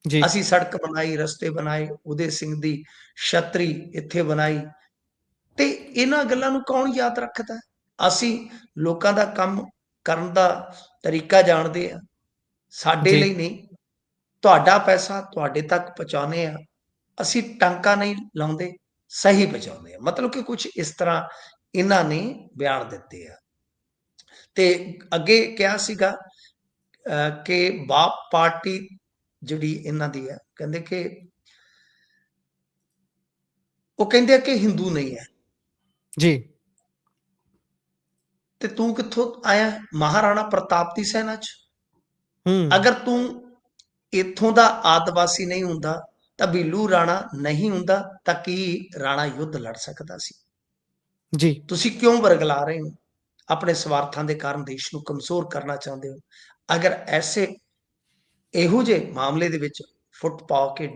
ਜੀ ਅਸੀਂ ਸੜਕ ਬਣਾਈ, ਰਸਤੇ ਬਣਾਏ, ਉਦੇ ਸਿੰਘ ਦੀ ਛਤਰੀ ਇੱਥੇ ਬਣਾਈ, ਤੇ ਇਹਨਾਂ ਗੱਲਾਂ ਨੂੰ ਕੌਣ ਯਾਦ ਰੱਖਦਾ? ਅਸੀਂ ਲੋਕਾਂ ਦਾ ਕੰਮ ਕਰਨ ਦਾ ਤਰੀਕਾ ਜਾਣਦੇ ਆ, ਸਾਡੇ ਜੀ ਲਈ ਨਹੀਂ, ਤੁਹਾਡਾ ਪੈਸਾ ਤੁਹਾਡੇ ਤੱਕ ਪਹੁੰਚਾਉਂਦੇ ਆ, ਅਸੀਂ ਟਾਂਕਾ ਨਹੀਂ ਲਾਉਂਦੇ, ਸਹੀ ਪਹੁੰਚਾਉਂਦੇ ਆ। ਮਤਲਬ ਕਿ ਕੁਝ ਇਸ ਤਰ੍ਹਾਂ ਇਹਨਾਂ ਨੇ ਬਿਆਨ ਦਿੱਤੇ ਆ। ਤੇ ਅੱਗੇ ਕਿਹਾ ਸੀਗਾ ਕਿ ਬਾਪ ਪਾਰਟੀ ਜਿਹੜੀ ਇਹਨਾਂ ਦੀ ਹੈ, ਕਹਿੰਦੇ ਕਿ ਉਹ ਕਹਿੰਦੇ ਆ ਕਿ ਹਿੰਦੂ ਨਹੀਂ ਹੈ। ਜੀ ਤੇ ਤੂੰ ਕਿੱਥੋਂ ਆਇਆ? ਮਹਾਰਾਣਾ ਪ੍ਰਤਾਪ ਦੀ ਸੈਨਾ ਚ। ਹੂੰ ਅਗਰ ਤੂੰ ਇੱਥੋਂ ਦਾ ਆਦਿਵਾਸੀ ਨਹੀਂ ਹੁੰਦਾ ਤਾਂ ਬੀਲੂ ਰਾਣਾ ਨਹੀਂ ਹੁੰਦਾ ਤਾਂ ਕੀ ਰਾਣਾ ਯੁੱਧ ਲੜ ਸਕਦਾ ਸੀ? ਜੀ ਤੁਸੀਂ ਕਿਉਂ ਵਰਗਲਾ ਰਹੇ ਹੋ? ਆਪਣੇ ਸਵਾਰਥਾਂ ਦੇ ਕਾਰਨ ਦੇਸ਼ ਨੂੰ ਕਮਜ਼ੋਰ ਕਰਨਾ ਚਾਹੁੰਦੇ ਹੋ। ਅਗਰ ਐਸੇ ਇਹੋ ਜਿਹੇ ਮਾਮਲੇ ਦੇ ਵਿੱਚ ਫੁੱਟ ਪਾ ਕੇ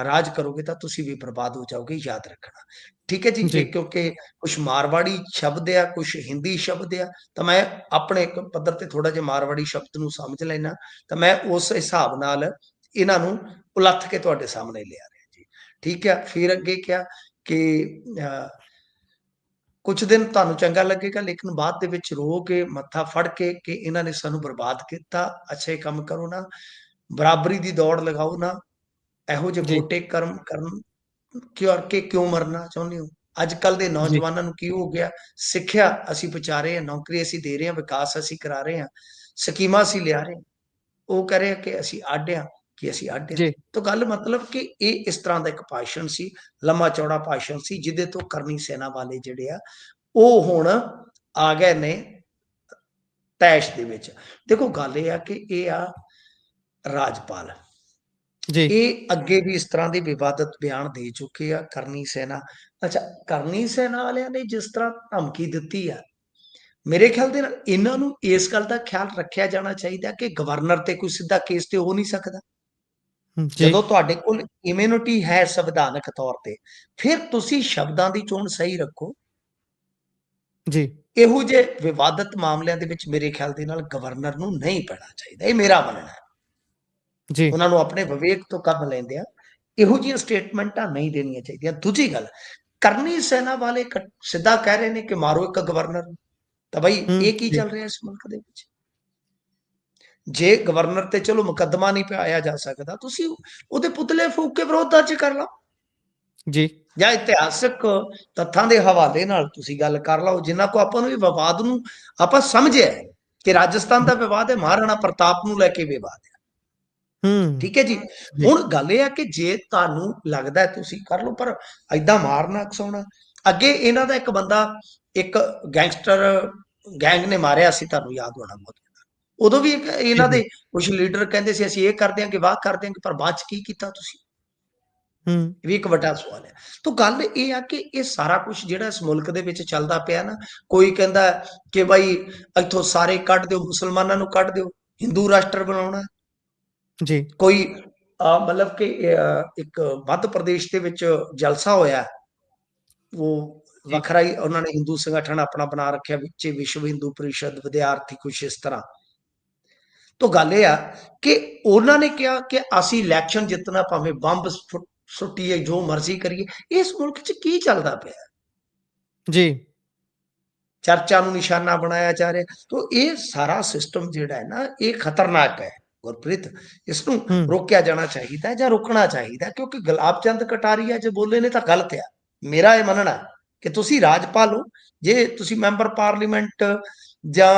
ਰਾਜ ਕਰੋਗੇ ਤਾਂ ਤੁਸੀਂ ਵੀ ਬਰਬਾਦ ਹੋ ਜਾਓਗੇ, ਯਾਦ ਰੱਖਣਾ। ਠੀਕ ਹੈ ਜੀ, ਜੀ ਇਹ ਕਿਉਂਕਿ ਕੁਝ ਮਾਰਵਾੜੀ ਸ਼ਬਦ ਆ, ਕੁਝ ਹਿੰਦੀ ਸ਼ਬਦ ਆ, ਤਾਂ ਮੈਂ ਆਪਣੇ ਇੱਕ ਪੱਧਰ ਤੇ ਥੋੜਾ ਜਿਹਾ ਮਾਰਵਾੜੀ ਸ਼ਬਦ ਨੂੰ ਸਮਝ ਲੈਣਾ, ਤਾਂ ਮੈਂ ਉਸ ਹਿਸਾਬ ਨਾਲ ਇਹਨਾਂ ਨੂੰ ਉਲੱਥ ਕੇ ਤੁਹਾਡੇ ਸਾਹਮਣੇ ਲਿਆ ਰਿਹਾ ਜੀ। ਠੀਕ ਹੈ, ਫਿਰ ਅੱਗੇ ਕਿਹਾ ਕਿ ਕੁਝ ਦਿਨ ਤੁਹਾਨੂੰ ਚੰਗਾ ਲੱਗੇਗਾ, ਲੇਕਿਨ ਬਾਅਦ ਦੇ ਵਿੱਚ ਰੋ ਕੇ ਮੱਥਾ ਫੜ ਕੇ ਕਿ ਇਹਨਾਂ ਨੇ ਸਾਨੂੰ ਬਰਬਾਦ ਕੀਤਾ। ਅੱਛੇ ਕੰਮ ਕਰੋ ਨਾ, ਬਰਾਬਰੀ ਦੀ ਦੌੜ ਲਗਾਓ ਨਾ, ਇਹੋ ਜਿਹੇ ਜੀ ਖੋਟੇ ਕਰਮ ਕਰਨ ਕਰਕੇ ਕਿਉਂ ਮਰਨਾ ਚਾਹੁੰਦੇ ਹੋ? ਅੱਜ ਕੱਲ ਦੇ ਜੀ ਨੌਜਵਾਨਾਂ ਨੂੰ ਕੀ ਹੋ ਗਿਆ? ਸਿੱਖਿਆ ਅਸੀਂ ਪਹੁੰਚਾ ਰਹੇ ਹਾਂ, ਨੌਕਰੀ ਅਸੀਂ ਦੇ ਰਹੇ ਹਾਂ, ਵਿਕਾਸ ਅਸੀਂ ਕਰਾ ਰਹੇ ਹਾਂ, ਸਕੀਮਾਂ ਅਸੀਂ ਲਿਆ ਰਹੇ ਹਾਂ। ਉਹ ਕਹਿ ਰਹੇ ਕਿ ਅਸੀਂ ਅੱਡ ਹਾਂ, ਕਿ ਅਸੀਂ ਅੱਡ ਹਾਂ। ਜੀ ਤਾਂ ਗੱਲ ਮਤਲਬ ਕਿ ਇਹ ਇਸ ਤਰ੍ਹਾਂ ਦਾ ਇੱਕ ਭਾਸ਼ਣ ਸੀ, ਲੰਮਾ ਚੌੜਾ ਭਾਸ਼ਣ ਸੀ, ਜਿਹਦੇ ਤੋਂ ਕਰਨੀ ਸੈਨਾ ਵਾਲੇ ਜਿਹੜੇ ਆ ਉਹ ਹੁਣ ਆ ਗਏ ਨੇ ਤੈਸ਼ ਦੇ ਵਿੱਚ। ਦੇਖੋ ਗੱਲ ਇਹ ਆ ਕਿ ਇਹ ਆ ਰਾਜਪਾਲ, ਜੀ ਇਹ ਅੱਗੇ ਵੀ ਇਸ ਤਰ੍ਹਾਂ ਦੇ ਵਿਵਾਦਤ ਬਿਆਨ ਦੇ ਚੁੱਕੇ ਆ। ਕਰਨੀ ਸੈਨਾ, ਅੱਛਾ, ਕਰਨੀ ਸੈਨਾ ਵਾਲਿਆਂ ਨੇ ਜਿਸ ਤਰ੍ਹਾਂ ਧਮਕੀ ਦਿੱਤੀ ਆ, ਮੇਰੇ ਖਿਆਲ ਦੇ ਨਾਲ ਇਹਨਾਂ ਨੂੰ ਇਸ ਗੱਲ ਦਾ ਖਿਆਲ ਰੱਖਿਆ ਜਾਣਾ ਚਾਹੀਦਾ ਕਿ ਗਵਰਨਰ ਤੇ ਕੋਈ ਸਿੱਧਾ ਕੇਸ ਤੇ ਹੋ ਨਹੀਂ ਸਕਦਾ। ਜੀ ਜਦੋਂ ਤੁਹਾਡੇ ਕੋਲ ਇਮਿਊਨਿਟੀ ਹੈ ਸੰਵਿਧਾਨਕ ਤੌਰ ਤੇ, ਫਿਰ ਤੁਸੀਂ ਸ਼ਬਦਾਂ ਦੀ ਚੋਣ ਸਹੀ ਰੱਖੋ। ਜੀ ਇਹੋ ਜਿਹੇ ਵਿਵਾਦਤ ਮਾਮਲਿਆਂ ਦੇ ਵਿੱਚ ਮੇਰੇ ਖਿਆਲ ਦੇ ਨਾਲ ਗਵਰਨਰ ਨੂੰ ਨਹੀਂ ਪੈਣਾ ਚਾਹੀਦਾ, ਇਹ ਮੇਰਾ ਮੰਨਣਾ ਹੈ। ਜੀ ਉਹਨਾਂ ਨੂੰ ਆਪਣੇ ਵਿਵੇਕ ਤੋਂ ਕੰਮ ਲੈਂਦੇ ਆ, ਇਹੋ ਜਿਹੀਆਂ ਸਟੇਟਮੈਂਟਾਂ ਨਹੀਂ ਦੇਣੀਆਂ ਚਾਹੀਦੀਆਂ। ਦੂਜੀ ਗੱਲ, ਕਰਨੀ ਸੈਨਾ ਵਾਲੇ ਸਿੱਧਾ ਕਹਿ ਰਹੇ ਨੇ ਕਿ ਮਾਰੋ ਇੱਕ ਗਵਰਨਰ ਨੂੰ, ਤਾਂ ਬਈ ਇਹ ਕੀ ਜੀ ਚੱਲ ਰਿਹਾ ਇਸ ਮੁਲਕ ਦੇ ਵਿੱਚ? ਜੇ ਗਵਰਨਰ ਤੇ ਚਲੋ ਮੁਕੱਦਮਾ ਨਹੀਂ ਪਾਇਆ ਜਾ ਸਕਦਾ, ਤੁਸੀਂ ਉਹਦੇ ਪੁਤਲੇ ਫੂਕ ਕੇ ਵਿਰੋਧ ਦਰਜ ਕਰ ਲਓ। ਜੀ ਜਾਂ ਇਤਿਹਾਸਕ ਤੱਥਾਂ ਦੇ ਹਵਾਲੇ ਨਾਲ ਤੁਸੀਂ ਗੱਲ ਕਰ ਲਓ, ਜਿਨ੍ਹਾਂ ਕੋ ਆਪਾਂ ਨੂੰ ਇਹ ਵਿਵਾਦ ਨੂੰ ਆਪਾਂ ਸਮਝਿਆ ਕਿ ਰਾਜਸਥਾਨ ਦਾ ਵਿਵਾਦ ਹੈ, ਮਹਾਰਾਣਾ ਪ੍ਰਤਾਪ ਨੂੰ ਲੈ ਕੇ ਵਿਵਾਦ ਹੈ। ਹੂੰ ਠੀਕ ਹੈ ਜੀ। ਜੀ ਹੁਣ ਗੱਲ ਇਹ ਆ ਕਿ ਜੇ ਤੁਹਾਨੂੰ ਲੱਗਦਾ ਤੁਸੀਂ ਕਰ ਲਓ, ਪਰ ਏਦਾਂ ਮਾਰਨਾ ਕਸਾਉਣਾ। ਅੱਗੇ ਇਹਨਾਂ ਦਾ ਇੱਕ ਬੰਦਾ, ਇੱਕ ਗੈਂਗਸਟਰ ਗੈਂਗ ਨੇ ਮਾਰਿਆ ਸੀ, ਤੁਹਾਨੂੰ ਯਾਦ ਹੋਣਾ ਬਹੁਤ। ਉਦੋਂ ਵੀ ਜੀ ਇਹਨਾਂ ਜੀ ਦੇ ਕੁਝ ਲੀਡਰ ਕਹਿੰਦੇ ਸੀ ਅਸੀਂ ਇਹ ਕਰ ਦਿਆਂਗੇ, ਵਾਹ ਕਰ ਦਿਆਂਗੇ, ਪਰ ਬਾਅਦ ਚ ਕੀ ਕੀਤਾ ਤੁਸੀਂ? ਹੂੰ ਇਹ ਵੀ ਇੱਕ ਵੱਡਾ ਸਵਾਲ ਹੈ। ਤਾਂ ਗੱਲ ਇਹ ਆ ਕਿ ਇਹ ਸਾਰਾ ਕੁਝ ਜਿਹੜਾ ਇਸ ਮੁਲਕ ਦੇ ਵਿੱਚ ਚੱਲਦਾ ਪਿਆ ਨਾ, ਕੋਈ ਕਹਿੰਦਾ ਕਿ ਬਾਈ ਇੱਥੋਂ ਸਾਰੇ ਕੱਢ ਦਿਓ, ਮੁਸਲਮਾਨਾਂ ਨੂੰ ਕੱਢ ਦਿਓ, ਹਿੰਦੂ ਰਾਸ਼ਟਰ ਬਣਾਉਣਾ। ਜੀ ਕੋਈ ਮਤਲਬ ਕਿ ਇੱਕ ਮੱਧ ਪ੍ਰਦੇਸ਼ ਦੇ ਵਿੱਚ ਜਲਸਾ ਹੋਇਆ, ਉਹ ਜੀ ਵੱਖਰਾ ਹੀ ਉਹਨਾਂ ਨੇ ਹਿੰਦੂ ਸੰਗਠਨ ਆਪਣਾ ਬਣਾ ਰੱਖਿਆ, ਵਿੱਚ ਵਿਸ਼ਵ ਹਿੰਦੂ ਪ੍ਰੀਸ਼ਦ, ਵਿਦਿਆਰਥੀ, ਕੁਛ ਇਸ ਤਰ੍ਹਾਂ। ਤਾਂ ਗੱਲ ਇਹ ਆ ਕਿ ਉਹਨਾਂ ਨੇ ਕਿਹਾ ਕਿ ਅਸੀਂ ਇਲੈਕਸ਼ਨ ਜਿੱਤਣਾ, ਭਾਵੇਂ ਬੰਬ ਸੁੱਟੀਏ, ਜੋ ਮਰਜ਼ੀ ਕਰੀਏ। ਇਸ ਮੁਲਕ 'ਚ ਕੀ ਚੱਲਦਾ ਪਿਆ? ਜੀ ਚਰਚਾ ਨੂੰ ਨਿਸ਼ਾਨਾ ਬਣਾਇਆ ਜਾ ਰਿਹਾ। ਤਾਂ ਇਹ ਸਾਰਾ ਸਿਸਟਮ ਜਿਹੜਾ ਹੈ ਨਾ, ਇਹ ਖਤਰਨਾਕ ਹੈ ਗੁਰਪ੍ਰੀਤ। ਇਸ ਨੂੰ ਹੂੰ ਰੋਕਿਆ ਜਾਣਾ ਚਾਹੀਦਾ ਜਾਂ ਰੁਕਣਾ ਚਾਹੀਦਾ, ਕਿਉਂਕਿ ਗੁਲਾਬ ਚੰਦ ਕਟਾਰੀਆ ਜੇ ਬੋਲੇ ਨੇ ਤਾਂ ਗਲਤ ਆ। ਮੇਰਾ ਇਹ ਮੰਨਣਾ ਕਿ ਤੁਸੀਂ ਰਾਜਪਾਲ ਹੋ, ਜੇ ਤੁਸੀਂ ਮੈਂਬਰ ਪਾਰਲੀਮੈਂਟ ਜਾਂ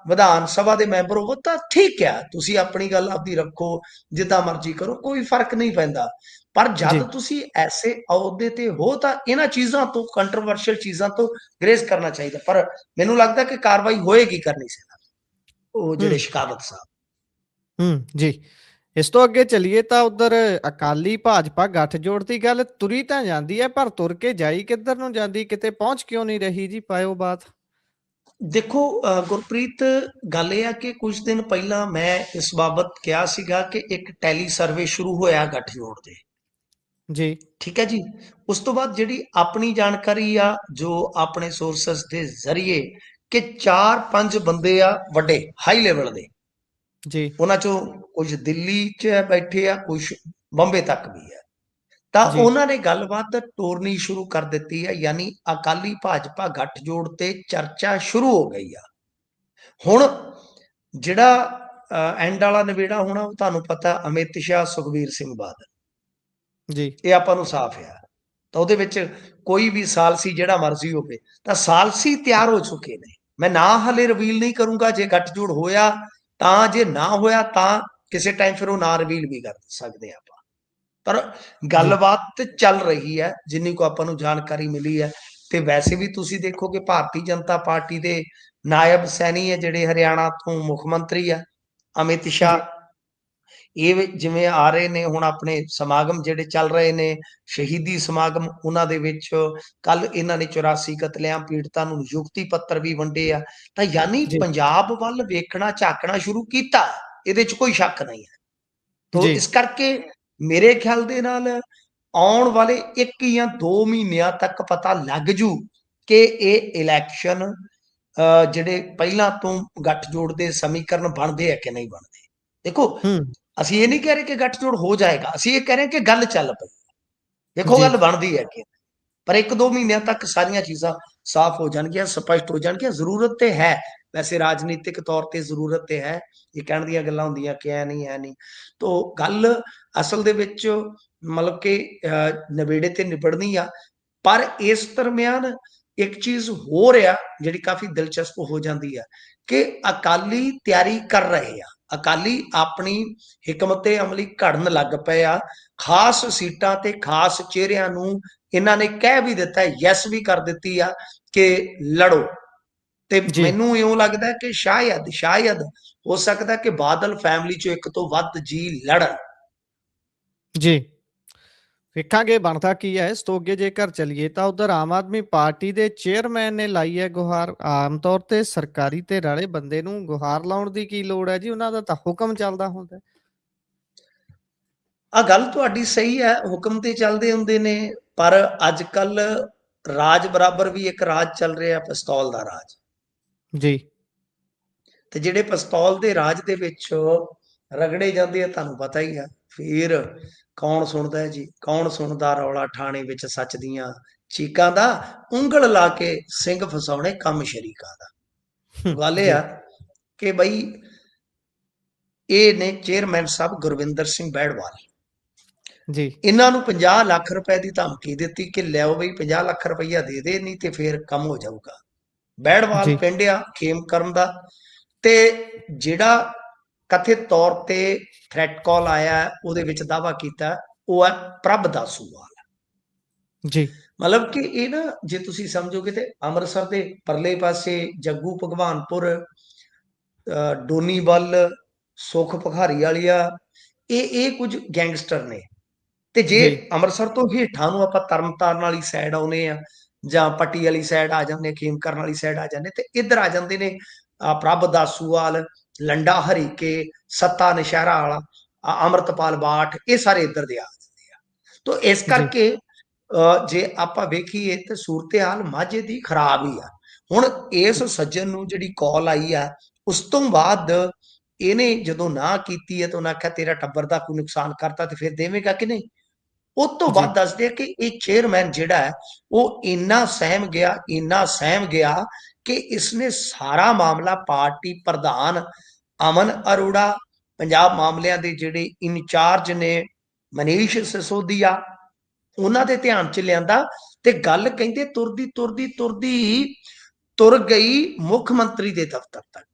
ਵਿਧਾਨ ਸਭਾ ਦੇ ਮੈਂਬਰ ਹੋਵੋ ਤਾਂ ਠੀਕ ਆ, ਤੁਸੀਂ ਆਪਣੀ ਗੱਲ ਆਪਦੀ ਰੱਖੋ, ਜਿੱਦਾਂ ਮਰਜ਼ੀ ਕਰੋ, ਕੋਈ ਫਰਕ ਨਹੀਂ ਪੈਂਦਾ। ਪਰ ਜੀ ਜਦ ਤੁਸੀਂ ਐਸੇ ਅਹੁਦੇ ਤੇ ਹੋ ਤਾਂ ਇਹਨਾਂ ਚੀਜ਼ਾਂ ਤੋਂ, ਕੰਟਰੋਵਰਸ਼ੀਅਲ ਚੀਜ਼ਾਂ ਤੋਂ ਗਰੇਜ਼ ਕਰਨਾ ਚਾਹੀਦਾ। ਪਰ ਮੈਨੂੰ ਲੱਗਦਾ ਕਿ ਕਾਰਵਾਈ ਹੋਏਗੀ ਕਰਨੀ ਸੀ ਉਹ ਹੂੰ ਜਿਹੜੇ ਸ਼ਿਕਾਵਤ ਸਾਹਿਬ। ਜੀ ਇਸ ਤੋਂ ਅੱਗੇ ਚੱਲੀਏ ਤਾਂ ਉਧਰ ਅਕਾਲੀ ਭਾਜਪਾ ਗੱਠਜੋੜ ਦੀ ਗੱਲ ਤੁਰੀ ਤਾਂ ਜਾਂਦੀ ਹੈ, ਪਰ ਤੁਰ ਕੇ ਜਾਈ ਕਿੱਧਰ ਨੂੰ ਜਾਂਦੀ, ਕਿਤੇ ਪਹੁੰਚ ਕਿਉਂ ਨਹੀਂ ਰਹੀ ਜੀ? ਪਾਇਓ ਬਾਤ। ਦੇਖੋ ਗੁਰਪ੍ਰੀਤ, ਗੱਲ ਇਹ ਆ ਕਿ ਕੁਝ ਦਿਨ ਪਹਿਲਾਂ ਮੈਂ ਇਸ ਬਾਬਤ ਕਿਹਾ ਸੀਗਾ ਕਿ ਇੱਕ ਟੈਲੀ ਸਰਵੇ ਸ਼ੁਰੂ ਹੋਇਆ ਗੱਠਜੋੜ ਦੇ। ਜੀ ਠੀਕ ਹੈ ਜੀ। ਉਸ ਤੋਂ ਬਾਅਦ ਜਿਹੜੀ ਆਪਣੀ ਜਾਣਕਾਰੀ ਆ, ਜੋ ਆਪਣੇ ਸੋਰਸਸ ਦੇ ਜ਼ਰੀਏ, ਕਿ 4-5 ਬੰਦੇ ਆ ਵੱਡੇ ਹਾਈ ਲੈਵਲ ਦੇ, ਜੀ ਉਹਨਾਂ ਚੋਂ ਕੁਝ ਦਿੱਲੀ 'ਚ ਬੈਠੇ ਆ, ਕੁਝ ਬੰਬੇ ਤੱਕ ਵੀ ਹੈ। ਤਾਂ ਜੀ ਉਹਨਾਂ ਨੇ ਗੱਲਬਾਤ ਤੋਰਨੀ ਸ਼ੁਰੂ ਕਰ ਦਿੱਤੀ ਹੈ, ਯਾਨੀ ਅਕਾਲੀ ਭਾਜਪਾ ਗੱਠਜੋੜ ਤੇ ਚਰਚਾ ਸ਼ੁਰੂ ਹੋ ਗਈ ਆ। ਹੁਣ ਜਿਹੜਾ ਐਂਡ ਵਾਲਾ ਨਿਬੇੜਾ ਹੋਣਾ, ਉਹ ਤੁਹਾਨੂੰ ਪਤਾ, ਅਮਿਤ ਸ਼ਾਹ, ਸੁਖਬੀਰ ਸਿੰਘ ਬਾਦਲ, ਜੀ ਇਹ ਆਪਾਂ ਨੂੰ ਸਾਫ਼ ਆ। ਤਾਂ ਉਹਦੇ ਵਿੱਚ ਕੋਈ ਵੀ ਸਾਲਸੀ ਜਿਹੜਾ ਮਰਜ਼ੀ ਹੋਵੇ, ਤਾਂ ਸਾਲਸੀ ਤਿਆਰ ਹੋ ਚੁੱਕੇ ਨੇ। ਮੈਂ ਨਾ ਹਲੇ ਰਿਵੀਲ ਨਹੀਂ ਕਰੂੰਗਾ, ਜੇ ਗੱਠਜੋੜ ਹੋਇਆ ਤਾਂ, ਜੇ ਨਾ ਹੋਇਆ ਤਾਂ ਕਿਸੇ ਟਾਈਮ ਫਿਰ ਉਹ ਨਾ ਰਿਵੀਲ ਵੀ ਕਰ ਸਕਦੇ ਆ ਆਪਾਂ। ਪਰ ਜੀ ਗੱਲਬਾਤ ਚੱਲ ਰਹੀ ਹੈ, ਜਿੰਨੀ ਕੋ ਆਪਾਂ ਨੂੰ ਜਾਣਕਾਰੀ ਮਿਲੀ ਹੈ। ਤੇ ਵੈਸੇ ਵੀ ਤੁਸੀਂ ਦੇਖੋ ਕਿ ਭਾਰਤੀ ਜਨਤਾ ਪਾਰਟੀ ਦੇ ਨਾਇਬ ਸੈਣੀ ਹੈ, ਜਿਹੜੇ ਹਰਿਆਣਾ ਤੋਂ ਮੁੱਖ ਮੰਤਰੀ ਆ, ਅਮਿਤ ਜੀ ਸ਼ਾਹ, ਇਹ ਜਿਵੇਂ ਆ ਰਹੇ ਨੇ ਹੁਣ, ਆਪਣੇ ਸਮਾਗਮ ਜਿਹੜੇ ਚੱਲ ਰਹੇ ਨੇ, ਸ਼ਹੀਦੀ ਸਮਾਗਮ, ਉਹਨਾਂ ਦੇ ਵਿੱਚ ਕੱਲ ਇਹਨਾਂ ਨੇ 84 ਕਤਲੇਆਮ ਪੀੜਤਾਂ ਨੂੰ ਨਿਯੁਕਤੀ ਪੱਤਰ ਵੀ ਵੰਡੇ ਆ। ਤਾਂ ਯਾਨੀ ਜੀ ਪੰਜਾਬ ਵੱਲ ਵੇਖਣਾ, ਝਾਕਣਾ ਸ਼ੁਰੂ ਕੀਤਾ, ਇਹਦੇ 'ਚ ਕੋਈ ਸ਼ੱਕ ਨਹੀਂ ਹੈ। ਤੋ ਜੀ ਇਸ ਕਰਕੇ ਮੇਰੇ ਖਿਆਲ ਦੇ ਨਾਲ ਆਉਣ ਵਾਲੇ 1 ਜਾਂ 2 ਮਹੀਨਿਆਂ ਤੱਕ ਪਤਾ ਲੱਗ ਜੂ ਕਿ ਇਹ ਇਲੈਕਸ਼ਨ ਜਿਹੜੇ ਪਹਿਲਾਂ ਤੋਂ ਗੱਠਜੋੜ ਦੇ ਸਮੀਕਰਨ ਬਣਦੇ ਆ ਕਿ ਨਹੀਂ ਬਣਦੇ। ਦੇਖੋ, ਹੂੰ ਅਸੀਂ ਇਹ ਨਹੀਂ ਕਹਿ ਰਹੇ ਕਿ ਗੱਠਜੋੜ ਹੋ ਜਾਏਗਾ, ਅਸੀਂ ਇਹ ਕਹਿ ਰਹੇ ਕਿ ਗੱਲ ਚੱਲ ਪਈ। ਦੇਖੋ ਜੀ ਗੱਲ ਬਣਦੀ ਹੈ ਕਿ, ਪਰ 1-2 ਮਹੀਨਿਆਂ ਤੱਕ ਸਾਰੀਆਂ ਚੀਜ਼ਾਂ ਸਾਫ਼ ਹੋ ਜਾਣਗੀਆਂ, ਸਪਸ਼ਟ ਹੋ ਜਾਣਗੀਆਂ। ਜ਼ਰੂਰਤ ਤੇ ਹੈ, ਵੈਸੇ ਰਾਜਨੀਤਿਕ ਤੌਰ ਤੇ ਜ਼ਰੂਰਤ ਤੇ ਹੈ। ਇਹ ਕਹਿਣ ਦੀਆਂ ਗੱਲਾਂ ਹੁੰਦੀਆਂ ਕਿ ਐ ਨਹੀਂ, ਐ ਨਹੀਂ। ਤੋ ਗੱਲ ਅਸਲ ਦੇ ਵਿੱਚ ਮਤਲਬ ਕਿ ਨਵੇੜੇ ਤੇ ਨਿਬੜਨੀ ਆ। ਪਰ ਇਸ ਦਰਮਿਆਨ ਇੱਕ ਚੀਜ਼ ਹੋ ਰਿਹਾ ਜਿਹੜੀ ਕਾਫੀ ਦਿਲਚਸਪ ਹੋ ਜਾਂਦੀ ਆ, ਕਿ ਅਕਾਲੀ ਤਿਆਰੀ ਕਰ ਰਹੇ ਆ। ਅਕਾਲੀ ਆਪਣੀ ਹਿਕਮਤੇ ਅਮਲੀ ਘੜਨ ਲੱਗ ਪਏ ਆ। ਖਾਸ ਸੀਟਾਂ ਤੇ ਖਾਸ ਚਿਹਰਿਆਂ ਨੂੰ ਇਹਨਾਂ ਨੇ ਕਹਿ ਵੀ ਦਿੱਤਾ, ਯੈਸ ਵੀ ਕਰ ਦਿੱਤੀ ਆ ਕਿ ਲੜੋ। ਤੇ ਜੀ ਮੈਨੂੰ ਇਉਂ ਲੱਗਦਾ ਕਿ ਸ਼ਾਇਦ ਹੋ ਸਕਦਾ ਕਿ ਬਾਦਲ ਫੈਮਿਲੀ ਚੋਂ ਇੱਕ ਤੋਂ ਵੱਧ ਜੀ ਲੜਨ। ਜੀ ਵੇਖਾਂਗੇ ਬਣਦਾ ਕੀ ਹੈ। ਇਸ ਤੋਂ ਅੱਗੇ ਜੇਕਰ ਚੱਲੀਏ ਤਾਂ ਉਧਰ ਆਮ ਆਦਮੀ ਪਾਰਟੀ ਦੇ ਚੇਅਰਮੈਨ ਨੇ ਲਾਈ ਹੈ ਗੁਹਾਰ। ਆਮ ਤੌਰ ਤੇ ਸਰਕਾਰੀ ਤੇ ਵਾਲੇ ਬੰਦੇ ਨੂੰ ਗੁਹਾਰ ਲਾਉਣ ਦੀ ਕੀ ਲੋੜ ਹੈ ਜੀ? ਉਹਨਾਂ ਦਾ ਤਾਂ ਹੁਕਮ ਚੱਲਦਾ ਹੁੰਦਾ। ਆ ਗੱਲ ਤੁਹਾਡੀ ਸਹੀ ਹੈ, ਹੁਕਮ ਤੇ ਚੱਲਦੇ ਹੁੰਦੇ ਨੇ। ਪਰ ਅੱਜ ਕੱਲ ਰਾਜ ਬਰਾਬਰ ਵੀ ਇੱਕ ਰਾਜ ਚੱਲ ਰਿਹਾ, ਪਿਸਤੌਲ ਦਾ ਰਾਜ। ਜੀ ਤੇ ਜਿਹੜੇ ਪਿਸਤੌਲ ਦੇ ਰਾਜ ਦੇ ਵਿੱਚ ਰਗੜੇ ਜਾਂਦੇ ਆ, ਤੁਹਾਨੂੰ ਪਤਾ ਹੀ ਆ, ਫਿਰ ਕੌਣ ਸੁਣਦਾ ਹੈ ਜੀ? ਕੌਣ ਸੁਣਦਾ ਰੌਲਾ ਠਾਣੇ ਵਿੱਚ ਸੱਚ ਦੀਆਂ ਚੀਕਾਂ ਦਾ? ਉਂਗਲ ਲਾ ਕੇ ਸਿੰਘ ਫਸਾਉਣੇ ਕੰਮ ਸ਼ਰੀਕਾਂ ਦਾ। ਗੱਲ ਇਹ ਜੀ ਆ ਕਿ ਬਈ ਇਹ ਨੇ ਚੇਅਰਮੈਨ ਸਾਹਿਬ ਗੁਰਵਿੰਦਰ ਸਿੰਘ ਬੈੜਵਾਲ। ਜੀ, ਇਹਨਾਂ ਨੂੰ 50 ਲੱਖ ਰੁਪਏ ਦੀ ਧਮਕੀ ਦਿੱਤੀ ਕਿ ਲਿਆਓ ਬਈ 50 ਲੱਖ ਰੁਪਈਆ ਦੇ ਨਹੀਂ ਤੇ ਫਿਰ ਕੰਮ ਹੋ ਜਾਊਗਾ। ਬਹਿੜਵਾਲ ਜੀ, ਪਿੰਡ ਆ ਖੇਮਕਰਨ ਦਾ, ਤੇ ਜਿਹੜਾ ਕਥਿਤ ਤੌਰ ਤੇ ਥ੍ਰੈਟ ਕਾਲ ਆਇਆ ਉਹਦੇ ਵਿੱਚ ਦਾਅਵਾ ਕੀਤਾ ਉਹ ਹੈ ਪ੍ਰਭ ਦਾਸੂਵਾਲ। ਜੀ, ਮਤਲਬ ਕਿ ਇਹ ਨਾ, ਜੇ ਤੁਸੀਂ ਸਮਝੋਗੇ ਤੇ ਅੰਮ੍ਰਿਤਸਰ ਦੇ ਪਰਲੇ ਪਾਸੇ ਜੱਗੂ ਭਗਵਾਨਪੁਰ, ਡੋਨੀਵਲ, ਸੁਖ ਭਖਾਰੀ ਵਾਲੀਆ, ਇਹ ਕੁਝ ਗੈਂਗਸਟਰ ਨੇ। ਤੇ ਜੇ ਜੀ, ਅੰਮ੍ਰਿਤਸਰ ਤੋਂ ਹੇਠਾਂ ਨੂੰ ਆਪਾਂ ਤਰਨਤਾਰਨ ਵਾਲੀ ਸਾਈਡ ਆਉਨੇ ਆ ਜਾਂ ਪੱਟੀ ਵਾਲੀ ਸਾਈਡ ਆ ਜਾਂਦੇ, ਖੇਮਕਰਨ ਵਾਲੀ ਸਾਈਡ ਆ ਜਾਂਦੇ, ਤੇ ਇੱਧਰ ਆ ਜਾਂਦੇ ਨੇ ਪ੍ਰਭ ਦਾਸੂਵਾਲ, ਲੰਡਾ ਹਰੀਕੇ, ਸੱਤਾ ਨਸ਼ਹਿਰਾ ਵਾਲਾ, ਅੰਮ੍ਰਿਤਪਾਲ ਬਾਠ, ਇਹ ਸਾਰੇ ਇੱਧਰ ਦੇ ਆ ਜਾਂਦੇ ਆ। ਤੋ ਇਸ ਜੀ, ਕਰਕੇ ਜੇ ਆਪਾਂ ਵੇਖੀਏ ਤੇ ਸੂਰਤ-ਹਾਲ ਮਾਝੇ ਦੀ ਖਰਾਬ ਹੀ ਆ। ਹੁਣ ਇਸ ਸੱਜਣ ਨੂੰ ਜਿਹੜੀ ਕਾਲ ਆਈ ਆ, ਉਸ ਤੋਂ ਬਾਅਦ ਇਹਨੇ ਜਦੋਂ ਨਾ ਕੀਤੀ ਹੈ ਤਾਂ ਉਹਨਾਂ ਆਖਿਆ ਤੇਰਾ ਟੱਬਰ ਦਾ ਕੋਈ ਨੁਕਸਾਨ ਕਰਤਾ ਤੇ ਫਿਰ ਦੇਵੇਂਗਾ ਕਿ ਨਹੀਂ। ਉਸ ਤੋਂ ਜੀ, ਬਾਅਦ ਦੱਸਦੇ ਆ ਕਿ ਇਹ ਚੇਅਰਮੈਨ ਜਿਹੜਾ ਹੈ ਉਹ ਇੰਨਾ ਸਹਿਮ ਗਿਆ ਕਿ ਇਸਨੇ ਸਾਰਾ ਮਾਮਲਾ ਪਾਰਟੀ ਪ੍ਰਧਾਨ ਅਮਨ ਅਰੋੜਾ, ਪੰਜਾਬ ਮਾਮਲਿਆਂ ਦੇ ਜਿਹੜੇ ਇੰਚਾਰਜ ਨੇ ਮਨੀਸ਼ ਸਿਸੋਦੀਆ, ਉਹਨਾਂ ਦੇ ਧਿਆਨ ਚ ਲਿਆਂਦਾ, ਤੇ ਗੱਲ ਕਹਿੰਦੇ ਤੁਰਦੀ ਤੁਰ ਗਈ ਮੁੱਖ ਮੰਤਰੀ ਦੇ ਦਫ਼ਤਰ ਤੱਕ।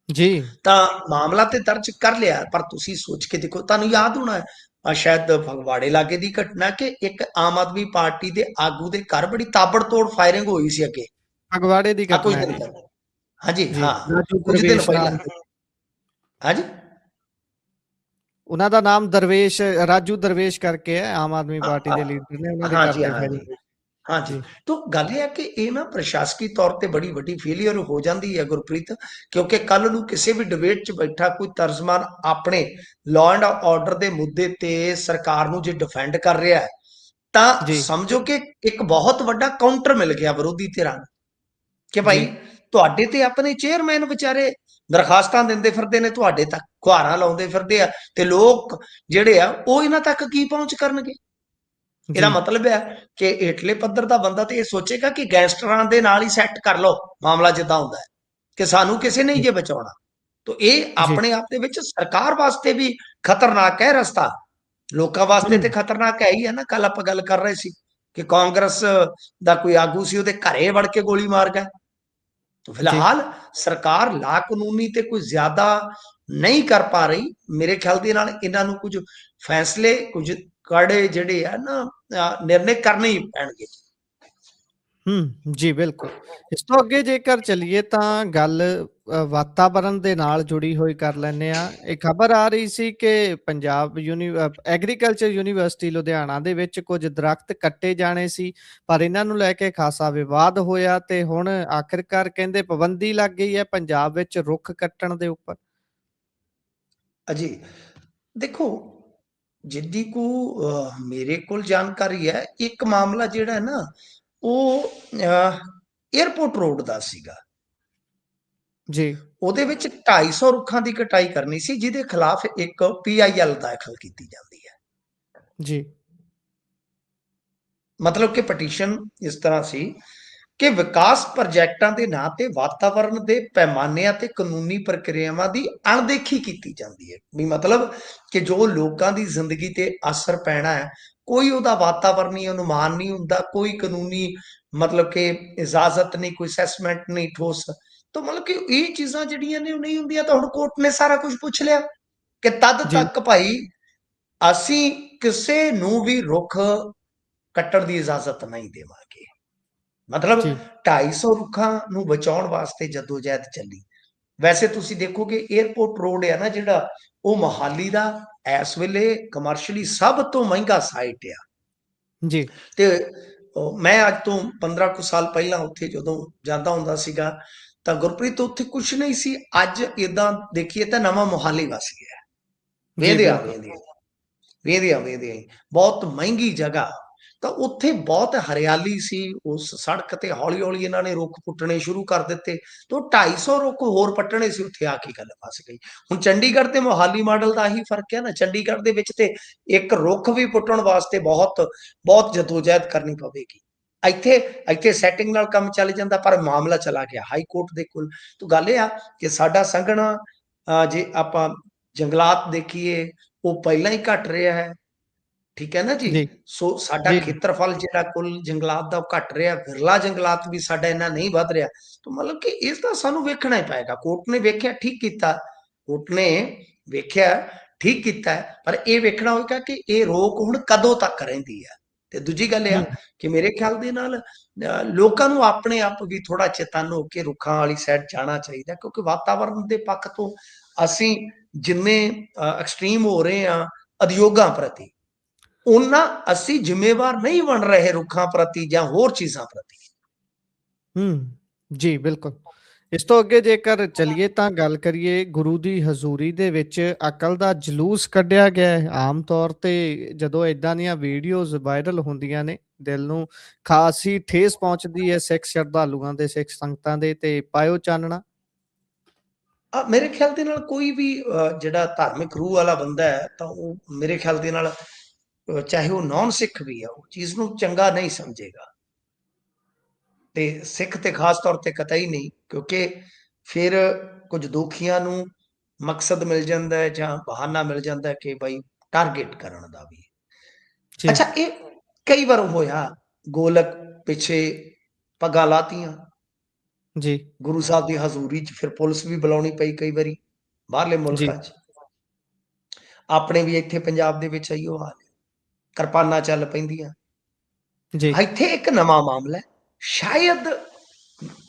ਜੀ, ਤਾਂ ਮਾਮਲਾ ਤੇ ਦਰਜ ਕਰ ਲਿਆ, ਪਰ ਤੁਸੀਂ ਸੋਚ ਕੇ ਦੇਖੋ, ਤੁਹਾਨੂੰ ਯਾਦ ਹੋਣਾ ਸ਼ਾਇਦ ਫਗਵਾੜੇ ਲਾਗੇ ਦੀ ਘਟਨਾ ਕਿ ਇੱਕ ਆਮ ਆਦਮੀ ਪਾਰਟੀ ਦੇ ਆਗੂ ਦੇ ਘਰ ਬੜੀ ਤਾਬੜਤੋੜ ਫਾਇਰਿੰਗ ਹੋਈ ਸੀ ਅੱਗੇ, ਫਗਵਾੜੇ ਦੀ ਆ ਕੁਝ ਘਟਨਾ ਹੈ ਦਿਨ ਜੀ। ਪਹਿਲਾਂ। ਹਾਂਜੀ ਜੀ, ਹਾਂ, ਰਾਜੂ ਕੁਝ ਦਿਨ ਦਰਵੇਸ਼ ਪਹਿਲਾਂ। ਨਾਮ ਦੇ, ਹਾਂਜੀ ਉਹਨਾਂ ਦਾ ਨਾਮ ਦਰਵੇਸ਼, ਰਾਜੂ ਦਰਵੇਸ਼ ਕਰਕੇ ਹੈ, ਆਮ ਆਦਮੀ ਹਾਂ ਪਾਰਟੀ ਦੇ ਲੀਡਰ ਨੇ, ਉਹਨਾਂ ਦੇ ਘਰ ਹਾਂਜੀ ਤੇ ਹਾਂਜੀ ਫਾਇਰਿੰਗ ਹੋਈ। ਹਾਂਜੀ। ਜੀ, ਤੋ ਗੱਲ ਇਹ ਹੈ ਕਿ ਇਹ ਨਾ ਪ੍ਰਸ਼ਾਸਕੀ ਤੌਰ ਤੇ ਬੜੀ ਵੱਡੀ ਫੇਲਿਅਰ ਹੋ ਜਾਂਦੀ ਹੈ ਗੁਰਪ੍ਰੀਤ, ਕਿਉਂਕਿ ਕੱਲ ਨੂੰ ਕਿਸੇ ਵੀ ਡਿਬੇਟ 'ਚ ਬੈਠਾ ਕੋਈ ਤਰਜਮਾਨ ਆਪਣੇ ਲਾਅ ਐਂਡ ਆਰਡਰ ਦੇ ਮੁੱਦੇ ਤੇ ਸਰਕਾਰ ਨੂੰ ਜੇ ਡਿਫੈਂਡ ਕਰ ਰਿਹਾ ਹੈ, ਤਾਂ ਜੀ, ਸਮਝੋ ਕਿ ਇੱਕ ਬਹੁਤ ਵੱਡਾ ਕਾਊਂਟਰ ਮਿਲ ਗਿਆ ਵਿਰੋਧੀ ਧਿਰਾਂ ਨੂੰ ਕਿ ਜੀ, ਭਾਈ ਤੁਹਾਡੇ ਤੇ ਆਪਣੇ ਚੇਅਰਮੈਨ ਵਿਚਾਰੇ ਦਰਖਾਸਤਾਂ ਦਿੰਦੇ ਫਿਰਦੇ ਨੇ, ਤੁਹਾਡੇ ਤੱਕ ਗੁਹਾਰਾਂ ਲਾਉਂਦੇ ਫਿਰਦੇ ਆ, ਤੇ ਲੋਕ ਜਿਹੜੇ ਆ ਉਹ ਇਹਨਾਂ ਤੱਕ ਕੀ ਪਹੁੰਚ ਕਰਨਗੇ। ਇਹਦਾ ਜੀ, ਮਤਲਬ ਹੈ ਕਿ ਹੇਠਲੇ ਪੱਧਰ ਦਾ ਬੰਦਾ ਤੇ ਇਹ ਸੋਚੇਗਾ ਕਿ ਗੈਂਗਸਟਰਾਂ ਦੇ ਨਾਲ ਹੀ ਸੈੱਟ ਕਰ ਲਓ ਮਾਮਲਾ ਜਿੱਦਾਂ ਹੁੰਦਾ ਹੈ, ਕਿ ਸਾਨੂੰ ਕਿਸੇ ਨੇ ਜੇ ਬਚਾਉਣਾ। ਤਾਂ ਇਹ ਜੀ, ਆਪਣੇ ਆਪ ਦੇ ਵਿੱਚ ਸਰਕਾਰ ਵਾਸਤੇ ਵੀ ਖਤਰਨਾਕ ਹੈ ਰਸਤਾ, ਲੋਕਾਂ ਵਾਸਤੇ ਤੇ ਹੂੰ, ਖਤਰਨਾਕ ਹੈ ਹੀ ਹੈ ਨਾ। ਕੱਲ ਆਪਾਂ ਗੱਲ ਕਰ ਰਹੇ ਸੀ ਕਿ ਕਾਂਗਰਸ ਦਾ ਕੋਈ ਆਗੂ ਸੀ, ਉਹਦੇ ਘਰੇ ਵੜ ਕੇ ਗੋਲੀ ਮਾਰ ਗਿਆ। ਤਾਂ ਜੀ, ਫਿਲਹਾਲ ਸਰਕਾਰ ਲਾ ਕਾਨੂੰਨੀ ਤੇ ਕੋਈ ਜ਼ਿਆਦਾ ਨਹੀਂ ਕਰ ਪਾ ਰਹੀ। ਮੇਰੇ ਖਿਆਲ ਦੇ ਨਾਲ ਇਹਨਾਂ ਨੂੰ ਕੁਝ ਫੈਸਲੇ, ਕੁਝ ਕੜੇ ਜਿਹੜੇ ਆ ਨਾ ਨਿਰਣੇ ਕਰਨੇ ਹੀ ਪੈਣਗੇ। ਜੀ, ਬਿਲਕੁਲ। ਇਸ ਤੋਂ ਅੱਗੇ ਜੇਕਰ ਚੱਲੀਏ ਤਾਂ ਗੱਲ ਵਾਤਾਵਰਣ ਦੇ ਨਾਲ ਜੁੜੀ ਹੋਈ ਕਰ ਲੈਂਦੇ ਆ। ਇਹ ਖਬਰ ਆ ਰਹੀ ਸੀ ਕਿ ਪੰਜਾਬ ਐਗਰੀਕਲਚਰ ਯੂਨੀਵਰਸਿਟੀ ਲੁਧਿਆਣਾ ਦੇ ਵਿੱਚ ਕੁਝ ਦਰਖਤ ਕੱਟੇ ਜਾਣੇ ਸੀ, ਪਰ ਇਹਨਾਂ ਨੂੰ ਲੈ ਕੇ ਖਾਸਾ ਵਿਵਾਦ ਹੋਇਆ ਤੇ ਹੁਣ ਆਖਿਰਕਾਰ ਕਹਿੰਦੇ ਪਾਬੰਦੀ ਲੱਗ ਗਈ ਹੈ ਪੰਜਾਬ ਵਿੱਚ ਰੁੱਖ ਕੱਟਣ ਦੇ ਉੱਪਰ। ਅਜੀ ਦੇਖੋ, ਜਿੱਦੀ ਕੋ ਮੇਰੇ ਕੋਲ ਜਾਣਕਾਰੀ ਹੈ, ਇੱਕ ਮਾਮਲਾ ਜਿਹੜਾ ਹੈ ਨਾ ਉਹ 에ਅਰਪੋਰਟ ਰੋਡ ਦਾ ਸੀਗਾ। ਜੀ, ਉਹਦੇ ਵਿੱਚ 250 ਰੁੱਖਾਂ ਦੀ ਕਟਾਈ ਕਰਨੀ ਸੀ, ਜਿਹਦੇ ਖਿਲਾਫ ਇੱਕ PIL ਦਾਖਲ ਕੀਤੀ ਜਾਂਦੀ ਹੈ। ਜੀ, ਮਤਲਬ ਕਿ ਪਟੀਸ਼ਨ ਇਸ ਤਰ੍ਹਾਂ ਸੀ ਕਿ ਵਿਕਾਸ ਪ੍ਰੋਜੈਕਟਾਂ ਦੇ ਨਾਂ ਤੇ ਵਾਤਾਵਰਣ ਦੇ ਪੈਮਾਨਿਆਂ ਤੇ ਕਾਨੂੰਨੀ ਪ੍ਰਕਿਰਿਆਵਾਂ ਦੀ ਅਣਦੇਖੀ ਕੀਤੀ ਜਾਂਦੀ ਹੈ। ਵੀ ਮਤਲਬ ਕਿ ਜੋ ਲੋਕਾਂ ਦੀ ਜ਼ਿੰਦਗੀ ਤੇ ਅਸਰ ਪੈਣਾ ਹੈ, ਕੋਈ ਉਹਦਾ ਵਾਤਾਵਰਣੀ ਅਨੁਮਾਨ ਨਹੀਂ ਹੁੰਦਾ, ਕੋਈ ਕਾਨੂੰਨੀ ਮਤਲਬ ਕਿ ਇਜਾਜ਼ਤ ਨਹੀਂ, ਕੋਈ ਅਸੈਸਮੈਂਟ ਨਹੀਂ ਠੋਸ। ਤਾਂ ਮਤਲਬ ਕਿ ਇਹ ਚੀਜ਼ਾਂ ਜਿਹੜੀਆਂ ਨੇ ਉਹ ਨਹੀਂ ਹੁੰਦੀਆਂ, ਤਾਂ ਹੁਣ ਕੋਰਟ ਨੇ ਸਾਰਾ ਕੁਝ ਪੁੱਛ ਲਿਆ ਕਿ ਤਦ ਜੀ, ਤੱਕ ਭਾਈ ਅਸੀਂ ਕਿਸੇ ਨੂੰ ਵੀ ਰੁੱਖ ਕੱਟਣ ਦੀ ਇਜਾਜ਼ਤ ਨਹੀਂ ਦੇਵਾਂਗੇ। ਮਤਲਬ ਜੀ, 250 ਰੁੱਖਾਂ ਨੂੰ ਬਚਾਉਣ ਵਾਸਤੇ ਜਦੋਜਹਿਦ ਚੱਲੀ। ਵੈਸੇ ਤੁਸੀਂ ਦੇਖੋਗੇ 에ਅਰਪੋਰਟ ਰੋਡ ਹੈ ਨਾ ਜਿਹੜਾ, ਉਹ ਮੋਹਾਲੀ ਦਾ ਇਸ ਵੇਲੇ ਕਮਰਸ਼ੀਅਲੀ ਸਭ ਤੋਂ ਮਹਿੰਗਾ ਸਾਈਟ ਆ। ਜੀ, ਤੇ ਮੈਂ ਅੱਜ ਤੋਂ 15 ਕੁ ਸਾਲ ਪਹਿਲਾਂ ਉੱਥੇ ਜਦੋਂ ਜਾਂਦਾ ਹੁੰਦਾ ਸੀਗਾ, ਤਾਂ ਗੁਰਪ੍ਰੀਤ ਉੱਥੇ ਕੁਝ ਨਹੀਂ ਸੀ। ਅੱਜ ਇਦਾਂ ਦੇਖੀਏ ਤਾਂ ਨਵਾਂ ਮੋਹਾਲੀ ਵਸ ਗਿਆ। ਜੀ, ਵੇਂਦਿਆ ਬਿਲਕੁਲ। ਵੇਂਦਿਆ ਵੇਂਦਿਆ ਵੇਂਦਿਆ ਬਹੁਤ ਮਹਿੰਗੀ ਜਗ੍ਹਾ। ਤਾਂ ਉੱਥੇ ਬਹੁਤ ਹਰਿਆਲੀ ਸੀ, ਉਸ ਸੜਕ ਤੇ ਹੌਲੀ ਹੌਲੀ ਇਹਨਾਂ ਨੇ ਰੁੱਖ ਪੁੱਟਣੇ ਸ਼ੁਰੂ ਕਰ ਦਿੱਤੇ, ਤੇ 250 ਰੁੱਖ ਹੋਰ ਪੱਟਣੇ ਸੀ। ਉੱਥੇ ਆ ਕੇ ਗੱਲ ਫਸ ਗਈ। ਹੁਣ ਚੰਡੀਗੜ੍ਹ ਤੇ ਮੋਹਾਲੀ ਮਾਡਲ ਦਾ ਹੀ ਫਰਕ ਹੈ ਨਾ। ਚੰਡੀਗੜ੍ਹ ਦੇ ਵਿੱਚ ਤੇ ਇੱਕ ਰੁੱਖ ਵੀ ਪੁੱਟਣ ਵਾਸਤੇ ਬਹੁਤ ਬਹੁਤ ਜਦੋਜਹਿਦ ਕਰਨੀ ਪਵੇਗੀ। ਇੱਥੇ ਇੱਥੇ ਸੈਟਿੰਗ ਨਾਲ ਕੰਮ ਚੱਲ ਜਾਂਦਾ, ਪਰ ਮਾਮਲਾ ਚਲਾ ਗਿਆ ਹਾਈ ਕੋਰਟ ਦੇ ਕੋਲ। ਤਾਂ ਗੱਲ ਇਹ ਆ ਕਿ ਸਾਡਾ ਸੰਘਣਾ ਜੇ ਆਪਾਂ ਜੰਗਲਾਤ ਦੇਖੀਏ, ਉਹ ਪਹਿਲਾਂ ਹੀ ਘਟ ਰਿਹਾ ਹੈ। ਠੀਕ ਹੈ ਨਾ ਜੀ। ਜੀ, ਸੋ ਸਾਡਾ ਜੀ, ਜੀ। ਖੇਤਰਫਲ ਜਿਹੜਾ ਕੁੱਲ ਜੰਗਲਾਤ ਦਾ ਉਹ ਘਟ ਰਿਹਾ, ਵਿਰਲਾ ਜੰਗਲਾਤ ਵੀ ਸਾਡਾ ਇੰਨਾ ਨਹੀਂ ਵੱਧ ਰਿਹਾ। ਤਾਂ ਮਤਲਬ ਕਿ ਇਸ ਦਾ ਸਾਨੂੰ ਵੇਖਣਾ ਹੀ ਪਏਗਾ। ਕੋਰਟ ਨੇ ਵੇਖਿਆ ਠੀਕ ਕੀਤਾ, ਕੋਰਟ ਨੇ ਵੇਖਿਆ ਠੀਕ ਕੀਤਾ ਹੈ, ਪਰ ਇਹ ਵੇਖਣਾ ਹੋਏਗਾ ਕਿ ਇਹ ਰੋਕ ਹੁਣ ਕਦੋਂ ਤੱਕ ਰਹਿੰਦੀ ਹੈ। ਤੇ ਦੂਜੀ ਗੱਲ ਇਹ ਆ ਹੂੰ, ਕਿ ਮੇਰੇ ਖਿਆਲ ਦੇ ਨਾਲ ਲੋਕਾਂ ਨੂੰ ਆਪਣੇ ਆਪ ਵੀ ਥੋੜਾ ਚੇਤੰਨ ਹੋ ਕੇ ਰੁੱਖਾਂ ਵਾਲੀ ਸਾਈਡ ਜਾਣਾ ਚਾਹੀਦਾ, ਕਿਉਂਕਿ ਵਾਤਾਵਰਨ ਦੇ ਪੱਖ ਤੋਂ ਅਸੀਂ ਜਿੰਨੇ ਐਕਸਟ੍ਰੀਮ ਹੋ ਰਹੇ ਹਾਂ ਉਦਯੋਗਾਂ ਪ੍ਰਤੀ, ਉਹਨਾਂ ਅਸੀਂ ਜ਼ਿੰਮੇਵਾਰ ਨਹੀਂ ਬਣ ਰਹੇ ਰੁੱਖਾਂ ਪ੍ਰਤੀ ਜਾਂ ਹੋਰ ਚੀਜ਼ਾਂ ਪ੍ਰਤੀ। ਹੂੰ। ਜੀ, ਬਿਲਕੁਲ। ਇਸ ਤੋਂ ਅੱਗੇ ਜੇਕਰ ਚੱਲੀਏ ਤਾਂ ਗੱਲ ਕਰੀਏ ਗੁਰੂ ਦੀ ਹਜ਼ੂਰੀ ਦੇ ਵਿੱਚ ਅਕਲ ਦਾ ਜਲੂਸ ਕੱਢਿਆ ਗਿਆ ਹੈ। ਆਮ ਤੌਰ ਤੇ ਜਦੋਂ ਏਦਾਂ ਦੀਆਂ ਵੀਡੀਓਜ਼ ਵਾਇਰਲ ਹੁੰਦੀਆਂ ਨੇ, ਦਿਲ ਨੂੰ ਖਾਸੀ ਠੇਸ ਪਹੁੰਚਦੀ ਹੈ ਸਿੱਖ ਸ਼ਰਧਾਲੂਆਂ ਦੇ, ਸਿੱਖ ਸੰਗਤਾਂ ਦੇ, ਤੇ ਪਾਇਓ ਚਾਨਣਾ। ਮੇਰੇ ਖਿਆਲ ਦੇ ਨਾਲ ਕੋਈ ਵੀ ਜਿਹੜਾ ਧਾਰਮਿਕ ਰੂਹ ਵਾਲਾ ਬੰਦਾ ਹੈ ਤਾਂ ਉਹ ਮੇਰੇ ਖਿਆਲ ਦੇ ਨਾਲ ਚਾਹੇ ਉਹ ਨੌਨ ਸਿੱਖ ਵੀ ਆ, ਉਹ ਚੀਜ਼ ਨੂੰ ਚੰਗਾ ਨਹੀਂ ਸਮਝੇਗਾ। ਤੇ ਸਿੱਖ ਤੇ ਖਾਸ ਤੌਰ ਤੇ ਕਤਈ ਨਹੀਂ, ਕਿਉਂਕਿ ਫਿਰ ਕੁਝ ਦੋਖੀਆਂ ਨੂੰ ਮਕਸਦ ਮਿਲ ਜਾਂਦਾ ਹੈ ਜਾਂ ਬਹਾਨਾ ਮਿਲ ਜਾਂਦਾ ਹੈ ਕਿ ਭਾਈ ਟਾਰਗੇਟ ਕਰਨ ਦਾ ਵੀ। ਜੀ, ਅੱਛਾ, ਇਹ ਕਈ ਵਾਰ ਹੋਇਆ, ਗੋਲਕ ਪਿੱਛੇ ਪੱਗਾਂ ਲਾਤੀਆਂ ਜੀ, ਗੁਰੂ ਸਾਹਿਬ ਦੀ ਹਜ਼ੂਰੀ 'ਚ, ਫਿਰ ਪੁਲਿਸ ਵੀ ਬੁਲਾਉਣੀ ਪਈ ਕਈ ਵਾਰੀ ਬਾਹਰਲੇ ਜੀ, ਮੁਲਕਾਂ 'ਚ। ਆਪਣੇ ਵੀ ਇੱਥੇ ਪੰਜਾਬ ਦੇ ਵਿੱਚ ਇਹੋ ਹਾਲ ਹੈ, ਕਿਰਪਾਨਾਂ ਚੱਲ ਪੈਂਦੀਆਂ। ਜੀ, ਇੱਥੇ ਇੱਕ ਨਵਾਂ ਮਾਮਲਾ ਹੈ, ਸ਼ਾਇਦ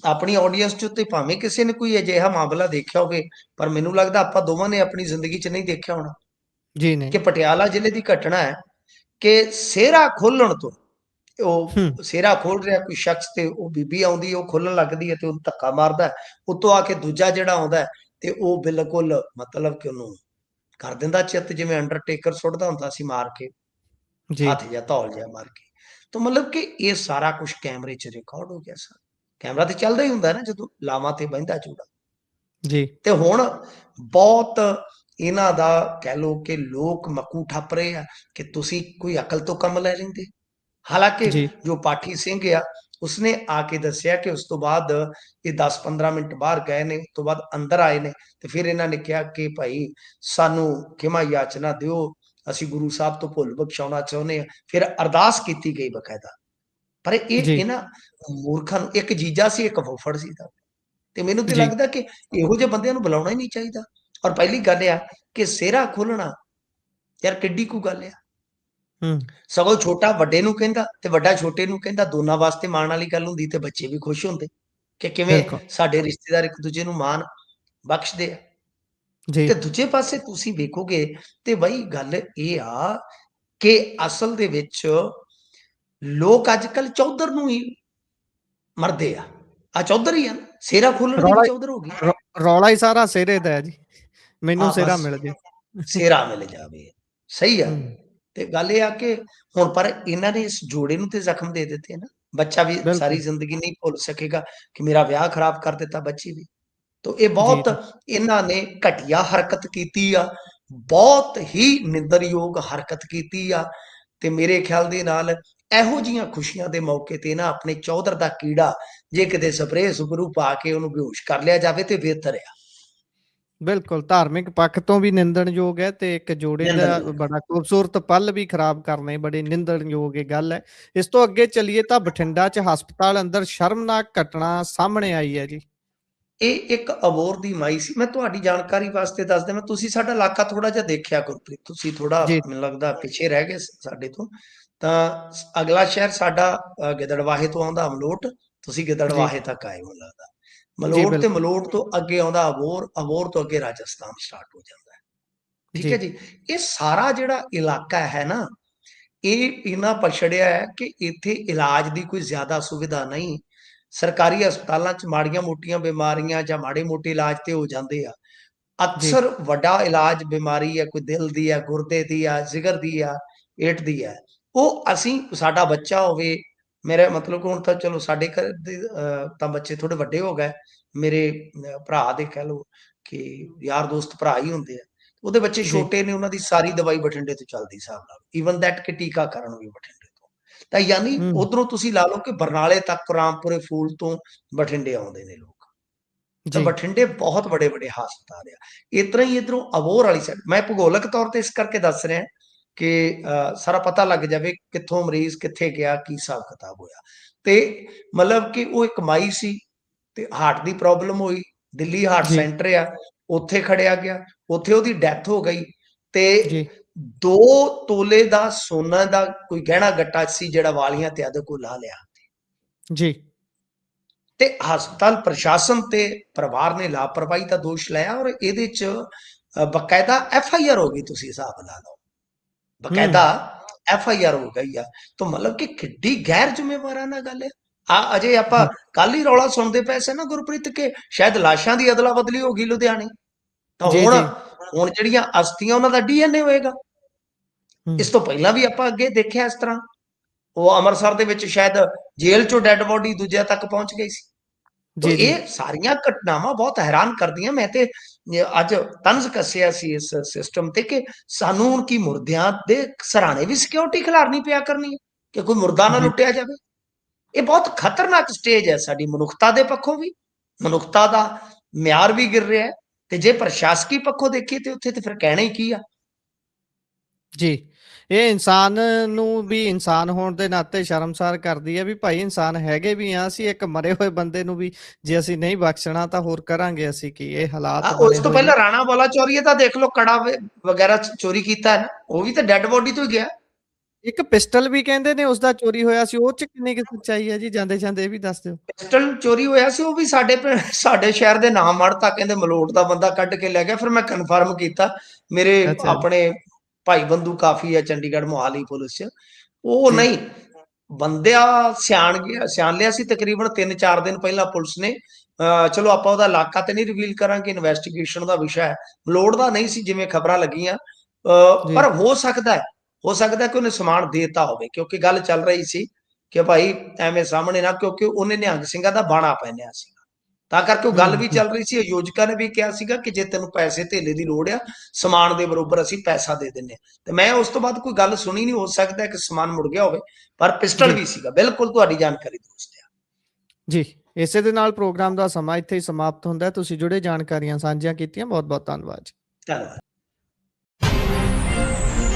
ਆਪਣੀ ਆਡੀਅנס 'ਚ ਉੱਤੇ ਭਾਵੇਂ ਕਿਸੇ ਨੇ ਕੋਈ ਅਜਿਹਾ ਮਾਮਲਾ ਦੇਖਿਆ ਹੋਵੇ, ਪਰ ਮੈਨੂੰ ਲੱਗਦਾ ਆਪਾਂ ਦੋਵਾਂ ਨੇ ਆਪਣੀ ਜ਼ਿੰਦਗੀ 'ਚ ਨਹੀਂ ਦੇਖਿਆ ਹੋਣਾ, ਜੀ ਕਿ ਨਹੀਂ। ਪਟਿਆਲਾ ਜ਼ਿਲ੍ਹੇ ਦੀ ਘਟਨਾ ਹੈ ਕਿ ਸਿਹਰਾ ਖੋਲਣ ਤੋਂ, ਹੂੰ, ਉਹ ਸਿਹਰਾ ਖੋਲ ਰਿਹਾ ਕੋਈ ਸ਼ਖਸ, ਤੇ ਉਹ ਬੀਬੀ ਆਉਂਦੀ, ਉਹ ਖੋਲਣ ਲੱਗਦੀ ਹੈ ਤੇ ਉਹਨੂੰ ਧੱਕਾ ਮਾਰਦਾ, ਉੱਤੋਂ ਆ ਕੇ ਦੂਜਾ ਜਿਹੜਾ ਆਉਂਦਾ ਤੇ ਉਹ ਬਿਲਕੁਲ ਮਤਲਬ ਕਿ ਉਹਨੂੰ ਕਰ ਦਿੰਦਾ ਚਿੱਤ, ਜਿਵੇਂ ਅੰਡਰਟੇਕਰ ਸੁੱਟਦਾ ਹੁੰਦਾ ਸੀ ਮਾਰ ਕੇ, ਜੀ, ਹੱਥ ਜਾਂ ਧੌਲ ਜਿਹਾ ਮਾਰ ਕੇ। ਤਾਂ ਮਤਲਬ ਕਿ ਇਹ ਸਾਰਾ ਕੁਝ ਕੈਮਰੇ 'ਚ ਰਿਕਾਰਡ ਹੋ ਗਿਆ ਸਰ। ਕੈਮਰਾ ਤੇ ਚੱਲਦਾ ਹੀ ਹੁੰਦਾ ਨਾ ਜਦੋਂ ਲਾਵਾਂ ਤੇ ਬਹਿੰਦਾ ਜੂੜਾ। ਜੀ, ਤੇ ਹੁਣ ਬਹੁਤ ਇਹਨਾਂ ਦਾ ਕਹਿ ਲਓ ਕਿ ਲੋਕ ਮੱਕੂ ਠੱਪ ਰਹੇ ਆ ਕਿ ਤੁਸੀਂ ਕੋਈ ਅਕਲ ਤੋਂ ਕੰਮ ਲੈ ਲੈਂਦੇ। ਹਾਲਾਂਕਿ ਜੀ, ਜੋ ਪਾਠੀ ਸਿੰਘ ਆ, ਉਸਨੇ ਆ ਕੇ ਦੱਸਿਆ ਕਿ ਉਸ ਤੋਂ ਬਾਅਦ ਇਹ 10-15 ਮਿੰਟ ਬਾਹਰ ਗਏ ਨੇ, ਉਸ ਤੋਂ ਬਾਅਦ ਅੰਦਰ ਆਏ ਨੇ, ਤੇ ਫਿਰ ਇਹਨਾਂ ਨੇ ਕਿਹਾ ਕਿ ਭਾਈ ਸਾਨੂੰ ਖਿਮਾ ਯਾਚਨਾ ਦਿਓ, ਅਸੀਂ ਗੁਰੂ ਸਾਹਿਬ ਤੋਂ ਭੁੱਲ ਬਖਸ਼ਾਉਣਾ ਚਾਹੁੰਦੇ ਹਾਂ। ਫਿਰ ਅਰਦਾਸ ਕੀਤੀ ਗਈ ਬਕਾਇਦਾ। ਪਰ ਇਹ ਜੀ, ਇਹਨਾਂ ਮੂਰਖਾਂ ਨੂੰ, ਇੱਕ ਜੀਜਾ ਸੀ ਇੱਕ ਫੁੱਫੜ ਸੀ ਦਾ, ਤੇ ਮੈਨੂੰ ਤੇ ਜੀ, ਲੱਗਦਾ ਕਿ ਇਹੋ ਜਿਹੇ ਬੰਦਿਆਂ ਨੂੰ ਬੁਲਾਉਣਾ ਹੀ ਨਹੀਂ ਚਾਹੀਦਾ। ਔਰ ਪਹਿਲੀ ਗੱਲ ਆ ਕਿ ਸਿਹਰਾ ਖੋਲਣਾ ਯਾਰ ਕਿੱਡੀ ਕੁ ਗੱਲ ਆ। ਹੂੰ, ਸਗੋਂ ਛੋਟਾ ਵੱਡੇ ਨੂੰ ਕਹਿੰਦਾ ਤੇ ਵੱਡਾ ਛੋਟੇ ਨੂੰ ਕਹਿੰਦਾ, ਦੋਨਾਂ ਵਾਸਤੇ ਮਾਣ ਵਾਲੀ ਗੱਲ ਹੁੰਦੀ, ਤੇ ਬੱਚੇ ਵੀ ਖੁਸ਼ ਹੁੰਦੇ ਕਿ ਕਿਵੇਂ ਬਿਲਕੁਲ। ਸਾਡੇ ਰਿਸ਼ਤੇਦਾਰ ਇੱਕ ਦੂਜੇ ਨੂੰ ਮਾਣ ਬਖਸ਼ਦੇ ਆ। ਜੀ, ਤੇ ਦੂਜੇ ਪਾਸੇ ਤੁਸੀਂ ਵੇਖੋਗੇ ਤੇ ਬਈ ਗੱਲ ਇਹ ਆ ਕਿ ਅਸਲ ਦੇ ਵਿੱਚ ਲੋਕ ਅੱਜ ਕੱਲ ਚੌਧਰ ਨੂੰ ਹੀ ਮਰਦੇ ਆ ਚੌਧਰ ਹੀ ਆ ਨਾ, ਸਿਹਰਾ ਖੋਲਣ ਦੀ ਵੀ ਰੌਲਾ ਚੌਧਰ ਹੋ ਗਈ। ਰੌ ਰੌਲਾ ਹੀ ਸਾਰਾ ਸਿਰੇ ਦਾ ਹੈ ਜੀ, ਮੈਨੂੰ ਹਾਂ ਸਿਰਾ ਬਸ ਮਿਲ ਜੇ। ਸਿਹਰਾ ਮਿਲ ਜਾਵੇ, ਸਹੀ ਆ। ਹੂੰ, ਤੇ ਗੱਲ ਇਹ ਆ ਕਿ ਹੁਣ ਪਰ ਇਹਨਾਂ ਨੇ ਇਸ ਜੋੜੇ ਨੂੰ ਤੇ ਜ਼ਖਮ ਦੇ ਦਿੱਤੇ ਨਾ। ਬੱਚਾ ਵੀ ਸਾਰੀ ਬਿਲਕੁਲ। ਜ਼ਿੰਦਗੀ ਨਹੀਂ ਭੁੱਲ ਸਕੇਗਾ ਕਿ ਮੇਰਾ ਵਿਆਹ ਖਰਾਬ ਕਰ ਦਿੱਤਾ ਬੱਚੀ ਵੀ। ਤੋ ਇਹ ਜੀ, ਬਹੁਤ ਜੀ, ਇਹਨਾਂ ਨੇ ਘਟੀਆ ਹਰਕਤ ਕੀਤੀ ਆ, ਬਹੁਤ ਹੀ ਨਿੰਦਰਯੋਗ ਹਰਕਤ ਕੀਤੀ ਆ। ਤੇ ਮੇਰੇ ਖਿਆਲ ਦੇ ਨਾਲ ਇਹੋ ਜਿਹੀਆਂ ਖੁਸ਼ੀਆਂ ਦੇ ਮੌਕੇ ਤੇ ਨਾ ਆਪਣੇ ਚੌਧਰ ਦਾ ਕੀੜਾ ਜੇ ਕਿਤੇ ਸਪਰੇਅ ਸੁਪਰੂ ਪਾ ਕੇ ਉਹਨੂੰ ਬੇਹੋਸ਼ ਕਰ ਲਿਆ ਜਾਵੇ ਤੇ ਬਿਹਤਰ ਆ। ਬਿਲਕੁਲ ਧਾਰਮਿਕ ਪੱਖ ਤੋਂ ਵੀ ਨਿੰਦਣਯੋਗ ਹੈ, ਤੇ ਇੱਕ ਜੋੜੇ ਦਾ ਨਿੰਦਣਯੋਗ। ਬੜਾ ਖੂਬਸੂਰਤ ਪਲ ਵੀ ਖਰਾਬ ਕਰਨੇ ਬੜੀ ਨਿੰਦਣਯੋਗ ਇਹ ਗੱਲ ਹੈ। ਇਸ ਤੋਂ ਅੱਗੇ ਚੱਲੀਏ ਤਾਂ ਬਠਿੰਡਾ 'ਚ ਹਸਪਤਾਲ ਅੰਦਰ ਸ਼ਰਮਨਾਕ ਘਟਨਾ ਸਾਹਮਣੇ ਆਈ ਹੈ ਜੀ। ਇਹ ਇੱਕ ਅਬੋਰ ਦੀ ਮਾਈ ਸੀ। ਮੈਂ ਤੁਹਾਡੀ ਜਾਣਕਾਰੀ ਵਾਸਤੇ ਦੱਸ ਦਿਆਂ, ਤੁਸੀਂ ਸਾਡਾ ਇਲਾਕਾ ਥੋੜਾ ਜਿਹਾ ਦੇਖਿਆ ਗੁਰਪ੍ਰੀਤ, ਤੁਸੀਂ ਥੋੜਾ ਜੀ, ਮੈਨੂੰ ਲੱਗਦਾ ਪਿੱਛੇ ਰਹਿ ਗਏ ਸਾਡੇ ਤੋਂ। ਤਾਂ ਅਗਲਾ ਸ਼ਹਿਰ ਸਾਡਾ ਗਿੱਦੜਵਾਹੇ ਤੋਂ ਆਉਂਦਾ ਅਮਲੋਟ, ਤੁਸੀਂ ਜੀ, ਗਿੱਦੜਵਾਹੇ ਤੱਕ ਆਏ ਹੋ ਲੱਗਦਾ। ਜੀ, ਮਲੋਟ ਤੇ ਬਿਲਕੁਲ। ਮਲੋਟ ਤੋਂ ਅੱਗੇ ਆਉਂਦਾ ਅਬੋਰ, ਅਬੋਰ ਤੋਂ ਅੱਗੇ ਰਾਜਸਥਾਨ ਸਟਾਰਟ ਹੋ ਜਾਂਦਾ ਹੈ। ਠੀਕ ਜੀ, ਹੈ ਜੀ। ਇਹ ਸਾਰਾ ਜਿਹੜਾ ਇਲਾਕਾ ਹੈ ਨਾ, ਇਹ ਇੰਨਾ ਪਛੜਿਆ ਹੈ ਕਿ ਇੱਥੇ ਇਲਾਜ ਦੀ ਕੋਈ ਜ਼ਿਆਦਾ ਸੁਵਿਧਾ ਨਹੀਂ। ਸਰਕਾਰੀ ਹਸਪਤਾਲਾਂ 'ਚ ਮਾੜੀਆਂ ਮੋਟੀਆਂ ਬਿਮਾਰੀਆਂ ਜਾਂ ਮਾੜੇ ਮੋਟੇ ਇਲਾਜ ਤੇ ਹੋ ਜਾਂਦੇ ਆ। ਜੀ, ਅਕਸਰ ਵੱਡਾ ਇਲਾਜ ਬਿਮਾਰੀ ਹੈ, ਕੋਈ ਦਿਲ ਦੀ ਆ, ਗੁਰਦੇ ਦੀ ਆ, ਜਿਗਰ ਦੀ ਆ, ਪੇਟ ਦੀ ਆ, ਉਹ ਅਸੀਂ ਸਾਡਾ ਬੱਚਾ ਹੋਵੇ, ਮੇਰੇ ਮਤਲਬ ਕਿ ਹੁਣ ਤਾਂ ਚਲੋ ਸਾਡੇ ਘਰ ਦੇ ਤਾਂ ਬੱਚੇ ਥੋੜੇ ਵੱਡੇ ਹੋ ਗਏ, ਮੇਰੇ ਭਰਾ ਦੇ ਕਹਿ ਲਓ ਕਿ ਯਾਰ ਦੋਸਤ ਭਰਾ ਹੀ ਹੁੰਦੇ ਆ, ਉਹਦੇ ਬੱਚੇ ਜੀ, ਛੋਟੇ ਨੇ, ਉਹਨਾਂ ਦੀ ਸਾਰੀ ਦਵਾਈ ਬਠਿੰਡੇ ਤੋਂ ਚੱਲਦੀ ਹਿਸਾਬ ਨਾਲ, ਈਵਨ ਦੈਟ ਕਿ ਟੀਕਾਕਰਨ ਵੀ ਬਠਿੰਡੇ ਤੋਂ। ਤਾਂ ਯਾਨੀ ਹੂੰ, ਉਧਰੋਂ ਤੁਸੀਂ ਲਾ ਲਓ ਕਿ ਬਰਨਾਲੇ ਤੱਕ ਰਾਮਪੁਰੇ ਫੂਲ ਤੋਂ ਬਠਿੰਡੇ ਆਉਂਦੇ ਨੇ ਲੋਕ। ਤਾਂ ਜੀ, ਬਠਿੰਡੇ ਬਹੁਤ ਵੱਡੇ ਵੱਡੇ ਹਸਪਤਾਲ ਆ। ਇਸ ਤਰ੍ਹਾਂ ਹੀ ਇਧਰੋਂ ਅਬੋਹਰ ਵਾਲੀ ਸਾਈਡ, ਮੈਂ ਭੂਗੋਲਿਕ ਤੌਰ ਤੇ ਇਸ ਕਰਕੇ ਦੱਸ ਰਿਹਾ ਕਿ ਸਾਰਾ ਪਤਾ ਲੱਗ ਜਾਵੇ ਕਿੱਥੋਂ ਮਰੀਜ਼ ਕਿੱਥੇ ਗਿਆ, ਕੀ ਹਿਸਾਬ ਕਿਤਾਬ ਹੋਇਆ। ਤੇ ਮਤਲਬ ਕਿ ਉਹ ਇੱਕ ਮਾਈ ਸੀ ਤੇ ਹਾਰਟ ਦੀ ਪ੍ਰੋਬਲਮ ਹੋਈ, ਦਿੱਲੀ ਹਾਰਟ ਜੀ, ਸੈਂਟਰ ਆ, ਉੱਥੇ ਖੜਿਆ ਗਿਆ, ਉੱਥੇ ਉਹਦੀ ਡੈਥ ਹੋ ਗਈ ਤੇ ਜੀ, 2 ਤੋਲੇ ਦਾ ਸੋਨਾ ਦਾ ਕੋਈ ਗਹਿਣਾ ਗੱਟਾ ਸੀ ਜਿਹੜਾ ਵਾਲੀਆਂ ਤੇ ਉਹਦੇ ਕੋਲ ਲਾ ਲਿਆ। ਜੀ, ਤੇ ਹਸਪਤਾਲ ਪ੍ਰਸ਼ਾਸਨ ਤੇ ਪਰਿਵਾਰ ਨੇ ਲਾਪਰਵਾਹੀ ਦਾ ਦੋਸ਼ ਲਾਇਆ ਔਰ ਇਹਦੇ ਚ ਬਕਾਇਦਾ FIR ਹੋ ਗਈ, ਤੁਸੀਂ ਹਿਸਾਬ ਲਾ ਲਓ, ਬਕਾਇਦਾ FIR ਹੋ ਗਈ ਆ। ਤਾਂ ਮਤਲਬ ਕਿ ਕਿੱਡੀ ਗੈਰ ਜ਼ਿੰਮੇਵਾਰਾਨਾ ਗੱਲ ਹੈ। ਅਜੇ ਆਪਾਂ ਹੂੰ, ਕੱਲ ਹੀ ਰੌਲਾ ਸੁਣਦੇ ਪਏ ਸੀ ਨਾ ਗੁਰਪ੍ਰੀਤ, ਕਿ ਸ਼ਾਇਦ ਲਾਸ਼ਾਂ ਦੀ ਅਦਲਾ ਬਦਲੀ ਹੋ ਗਈ ਲੁਧਿਆਣੇ, ਤਾਂ ਜੀ, ਹੁਣ ਜੀ, ਹੁਣ ਜਿਹੜੀਆਂ ਅਸਥੀਆਂ ਉਹਨਾਂ ਦਾ DNA ਹੋਏਗਾ। ਹੂੰ, ਇਸ ਤੋਂ ਪਹਿਲਾਂ ਵੀ ਆਪਾਂ ਅੱਗੇ ਦੇਖਿਆ ਇਸ ਤਰ੍ਹਾਂ, ਉਹ ਅੰਮ੍ਰਿਤਸਰ ਦੇ ਵਿੱਚ ਸ਼ਾਇਦ ਜੇਲ੍ਹ ਚੋਂ ਡੈੱਡ ਬੋਡੀ ਦੂਜਿਆਂ ਤੱਕ ਪਹੁੰਚ ਗਈ ਸੀ। ਤੋ ਜੀ, ਜੀ, ਇਹ ਸਾਰੀਆਂ ਘਟਨਾਵਾਂ ਬਹੁਤ ਹੈਰਾਨ ਕਰਦੀਆਂ। ਮੈਂ ਤੇ ਅੱਜ ਤੰਜ਼ ਕੱਸਿਆ ਸੀ ਇਸ ਸਿਸਟਮ ਤੇ ਕਿ ਸਾਨੂੰ ਹੁਣ ਕੀ ਮੁਰਦਿਆਂ ਦੇ ਸਰਾਣੇ ਵੀ ਸਿਕਿਉਰਿਟੀ ਖਿਲਾਰਨੀ ਪਿਆ ਕਰਨੀ ਹੈ ਕਿ ਕੋਈ ਮੁਰਦਾ ਨਾ ਜੀ, ਲੁੱਟਿਆ ਜਾਵੇ। ਇਹ ਬਹੁਤ ਖਤਰਨਾਕ ਸਟੇਜ ਹੈ ਸਾਡੀ ਮਨੁੱਖਤਾ ਦੇ ਪੱਖੋਂ ਵੀ, ਮਨੁੱਖਤਾ ਦਾ ਮਿਆਰ ਵੀ ਗਿਰ ਰਿਹਾ ਹੈ। ਤੇ ਜੇ ਪ੍ਰਸ਼ਾਸਕੀ ਪੱਖੋਂ ਦੇਖੀਏ ਤੇ ਉੱਥੇ ਤੇ ਫਿਰ ਕਹਿਣਾ ਹੀ ਕੀ ਆ। ਜੀ। ਇਹ ਇਨਸਾਨ ਨੂੰ ਵੀ ਇਨਸਾਨ ਹੋਣ ਦੇ ਨਾਤੇ ਸ਼ਰਮਸਾਰ ਕਰਦੀ ਹੈ ਵੀ ਭਾਈ ਇਨਸਾਨ ਹੈਗੇ ਵੀ ਆ ਅਸੀਂ, ਇੱਕ ਮਰੇ ਹੋਏ ਬੰਦੇ ਨੂੰ ਵੀ ਜੇ ਅਸੀਂ ਨਹੀਂ ਬਖਸ਼ਣਾ ਤਾਂ ਹੋਰ ਕਰਾਂਗੇ ਅਸੀਂ ਕੀ। ਇਹ ਹਾਲਾਤ ਉਸ ਬਣੇ ਤੋਂ ਹੋਏ ਨੇ। ਪਹਿਲਾਂ ਰਾਣਾ ਵਾਲਾ ਚੌਰੀਏ ਤਾਂ ਦੇਖ ਲਓ, ਕੜਾ ਵਗੈਰਾ ਚੋਰੀ ਕੀਤਾ ਹੈ ਨਾ, ਉਹ ਵੀ ਤਾਂ ਡੈੱਡ ਬੋਡੀ ਤੋਂ ਹੀ ਗਿਆ। ਇੱਕ ਪਿਸਟਲ ਵੀ ਕਹਿੰਦੇ ਨੇ ਉਸਦਾ ਚੋਰੀ ਹੋਇਆ ਸੀ, ਉਹ ਚ ਕਿੰਨੀ ਕੁ ਸੱਚਾਈ ਹੈ ਜੀ? ਜਾਂਦੇ ਜਾਂਦੇ ਇਹ ਵੀ ਦੱਸ ਦਿਓ। ਪਿਸਟਲ ਚੋਰੀ ਹੋਇਆ ਸੀ, ਉਹ ਵੀ ਸਾਡੇ ਸ਼ਹਿਰ ਦੇ ਨਾਮ ਮੜਤਾ, ਕਹਿੰਦੇ ਮਲੋਟ ਦਾ ਬੰਦਾ ਕੱਢ ਕੇ ਲੈ ਗਿਆ। ਫਿਰ ਮੈਂ ਕਨਫਰਮ ਕੀਤਾ, ਮੇਰੇ ਅੱਛਾ ਜੀ। ਆਪਣੇ ਭਾਈ ਬੰਦੂ ਕਾਫੀ ਹੈ ਚੰਡੀਗੜ੍ਹ ਮੋਹਾਲੀ ਪੁਲਿਸ 'ਚ, ਉਹ ਜੀ, ਨਹੀਂ ਬੰਦਿਆ ਸਿਆਣ ਲਿਆ ਸੀ ਤਕਰੀਬਨ 3-4 ਦਿਨ ਪਹਿਲਾਂ ਪੁਲਿਸ ਨੇ। ਚਲੋ ਆਪਾਂ ਉਹਦਾ ਇਲਾਕਾ ਤੇ ਨਹੀਂ ਰਿਵੀਲ ਕਰਾਂਗੇ, ਇਨਵੈਸਟੀਗੇਸ਼ਨ ਦਾ ਵਿਸ਼ਾ ਹੈ। ਮਲੋਟ ਦਾ ਨਹੀਂ ਸੀ ਜਿਵੇਂ ਖਬਰਾਂ ਲੱਗੀਆਂ, ਜੀ, ਪਰ ਹੋ ਸਕਦਾ ਕਿ ਉਹਨੇ ਸਮਾਨ ਦੇਤਾ ਹੋਵੇ, ਕਿਉਂਕਿ ਗੱਲ ਚੱਲ ਰਹੀ ਸੀ ਕਿ ਭਾਈ ਐਵੇਂ ਸਾਹਮਣੇ ਨਾ, ਕਿਉਂਕਿ ਉਹਨੇ ਨਿਹੰਗ ਸਿੰਘਾਂ ਦਾ ਬਾਣਾ ਪਹਿਨਿਆ ਸੀ, ਤਾਂ ਕਰਕੇ ਉਹ ਗੱਲ ਵੀ ਹੂੰ, ਚੱਲ ਰਹੀ ਸੀ। ਆਯੋਜਕਾਂ ਨੇ ਵੀ ਕਿਹਾ ਸੀਗਾ ਕਿ ਜੇ ਤੈਨੂੰ ਪੈਸੇ ਧੇਲੇ ਦੀ ਲੋੜ ਆ, ਸਮਾਨ ਦੇ ਬਰੋਬਰ ਅਸੀਂ ਪੈਸਾ ਦੇ ਦਿੰਦੇ ਹਾਂ। ਤੇ ਮੈਂ ਉਸ ਤੋਂ ਬਾਅਦ ਕੋਈ ਗੱਲ ਸੁਣੀ ਨਹੀਂ, ਹੋ ਸਕਦਾ ਕਿ ਸਮਾਨ ਮੁੜ ਗਿਆ ਹੋਵੇ, ਪਰ ਪਿਸਟਲ ਜੀ, ਵੀ ਸੀਗਾ। ਬਿਲਕੁਲ ਤੁਹਾਡੀ ਜਾਣਕਾਰੀ ਦੋਸਤ ਆ। ਜੀ। ਇਸੇ ਦੇ ਨਾਲ ਪ੍ਰੋਗਰਾਮ ਦਾ ਸਮਾਂ ਇੱਥੇ ਹੀ ਸਮਾਪਤ ਹੁੰਦਾ ਹੈ। ਤੁਸੀਂ ਜੁੜੇ ਜਾਣਕਾਰੀਆਂ ਸਾਂਝੀਆਂ ਕੀਤੀਆਂ, ਬਹੁਤ ਬਹੁਤ ਧੰਨਵਾਦ ਜੀ। ਧੰਨਵਾਦ।